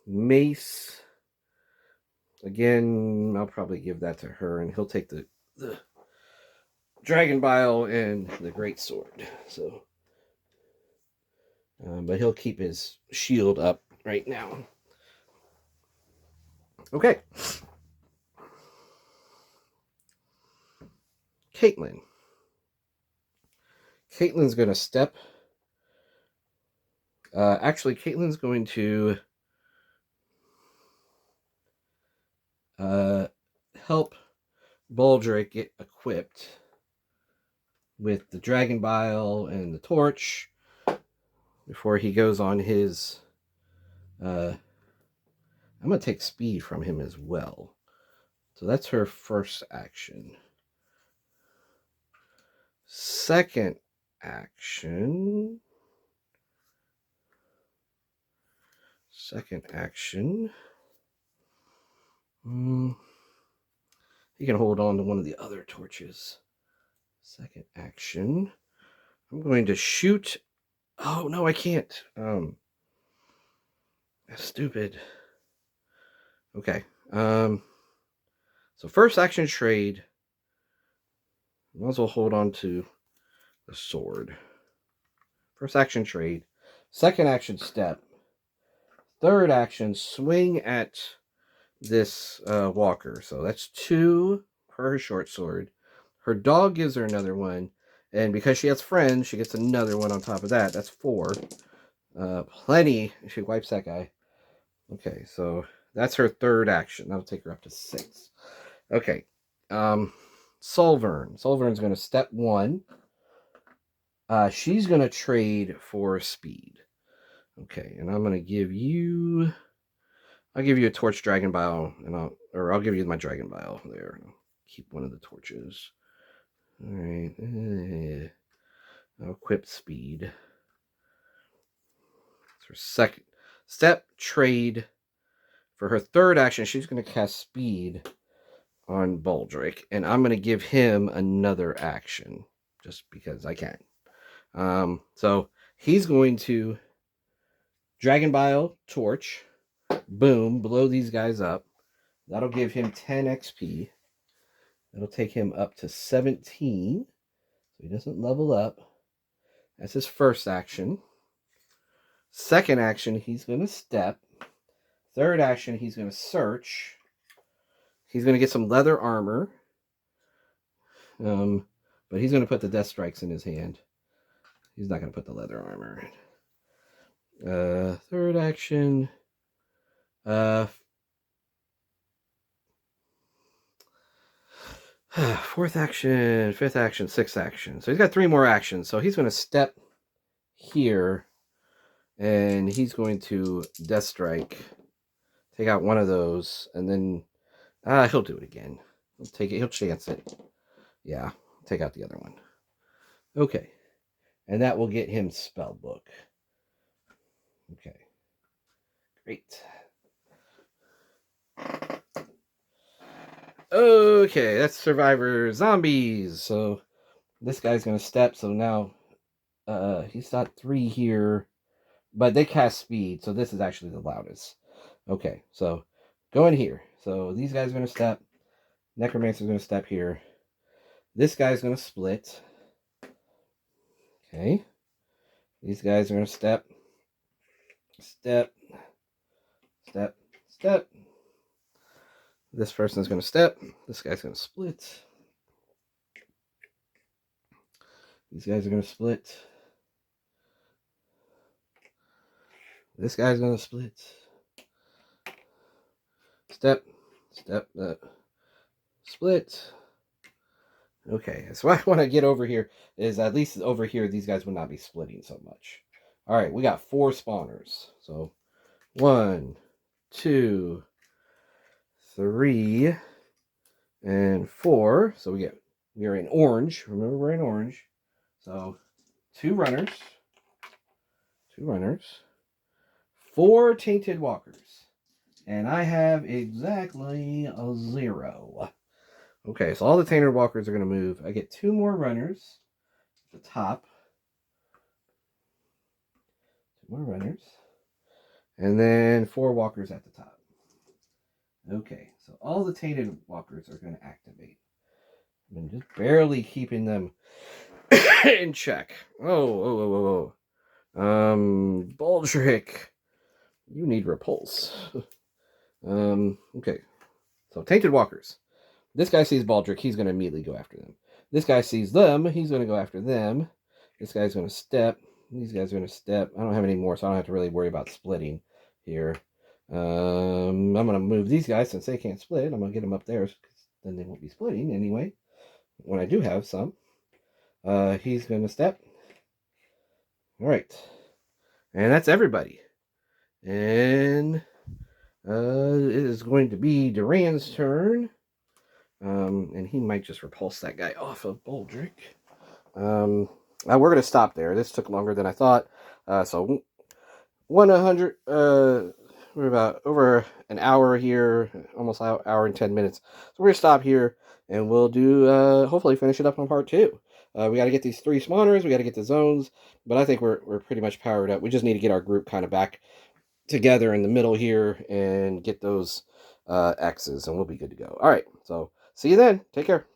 Mace. Again, I'll probably give that to her, and he'll take the Dragon Bile and the Great Sword. So, but he'll keep his shield up right now. Okay. Caitlin. Caitlin's going to step. Actually, Caitlin's going to help Baldric get equipped with the Dragon Bile and the torch before he goes on his... I'm going to take speed from him as well. So that's her first action. Second action. He can hold on to one of the other torches. Second action. I'm going to shoot. Oh, no, I can't. That's stupid. Okay. So first action trade. Might as well hold on to the sword. First action trade. Second action step. Third action swing at this walker. So that's 2 for her short sword. Her dog gives her another one. And because she has friends, she gets another one on top of that. That's 4. Plenty. She wipes that guy. Okay, so that's her third action. That'll take her up to 6. Okay. Solvern. Solvern's going to step 1. She's going to trade for speed. Okay, and I'm going to give you... I'll give you a torch dragon bile, and I'll give you my dragon bile there. I'll keep one of the torches. All right. I'll equip speed. It's her second step, trade. For her third action, she's going to cast speed on Baldric, and I'm going to give him another action just because I can. So he's going to Dragon Bile, Torch, boom, blow these guys up. That'll give him 10 XP. That'll take him up to 17, so he doesn't level up. That's his first action. Second action, he's going to step. Third action, he's going to search. He's going to get some leather armor. But he's going to put the death strikes in his hand. He's not going to put the leather armor in. Third action. Fourth action, fifth action, sixth action. So he's got 3 more actions. So he's going to step here. And he's going to death strike. Take out one of those. And then he'll do it again. He'll chance it. Yeah, take out the other one. Okay. And that will get him Spellbook. Okay. Great. Okay, that's Survivor Zombies. So this guy's going to step. So now he's got 3 here. But they cast speed. So this is actually the loudest. Okay, so go in here. So these guys are going to step. Necromancer's going to step here. This guy's going to split. Okay. These guys are going to step. Step. Step. Step. This person's going to step. This guy's going to split. These guys are going to split. This guy's going to split. Step. Step. Split. Okay, so what I want to get over here is at least over here, these guys would not be splitting so much. All right, we got 4 spawners. So 1, 2, 3, and 4. So we are in orange. Remember, we're in orange. So 2 runners. 2 runners. 4 tainted walkers. And I have exactly a 0. Okay, so all the tainted walkers are going to move. I get 2 more runners at the top. 2 more runners. And then 4 walkers at the top. Okay, so all the tainted walkers are going to activate. I'm just barely keeping them in check. Oh. Baldric, you need repulse. Okay, so tainted walkers. This guy sees Baldric, he's going to immediately go after them. This guy sees them, he's going to go after them. This guy's going to step. These guys are going to step. I don't have any more, so I don't have to really worry about splitting here. I'm going to move these guys since they can't split. I'm going to get them up there, because then they won't be splitting anyway. When I do have some. He's going to step. All right. And that's everybody. And it is going to be Duran's turn. And he might just repulse that guy off of Baldric. We're going to stop there. This took longer than I thought. So 100, we're about over an hour here, almost an hour and 10 minutes. So we're going to stop here, and we'll do, hopefully finish it up on part 2. We got to get these 3 spawners, we got to get the zones, but I think we're pretty much powered up. We just need to get our group kind of back together in the middle here and get those X's, and we'll be good to go. All right, so see you then. Take care.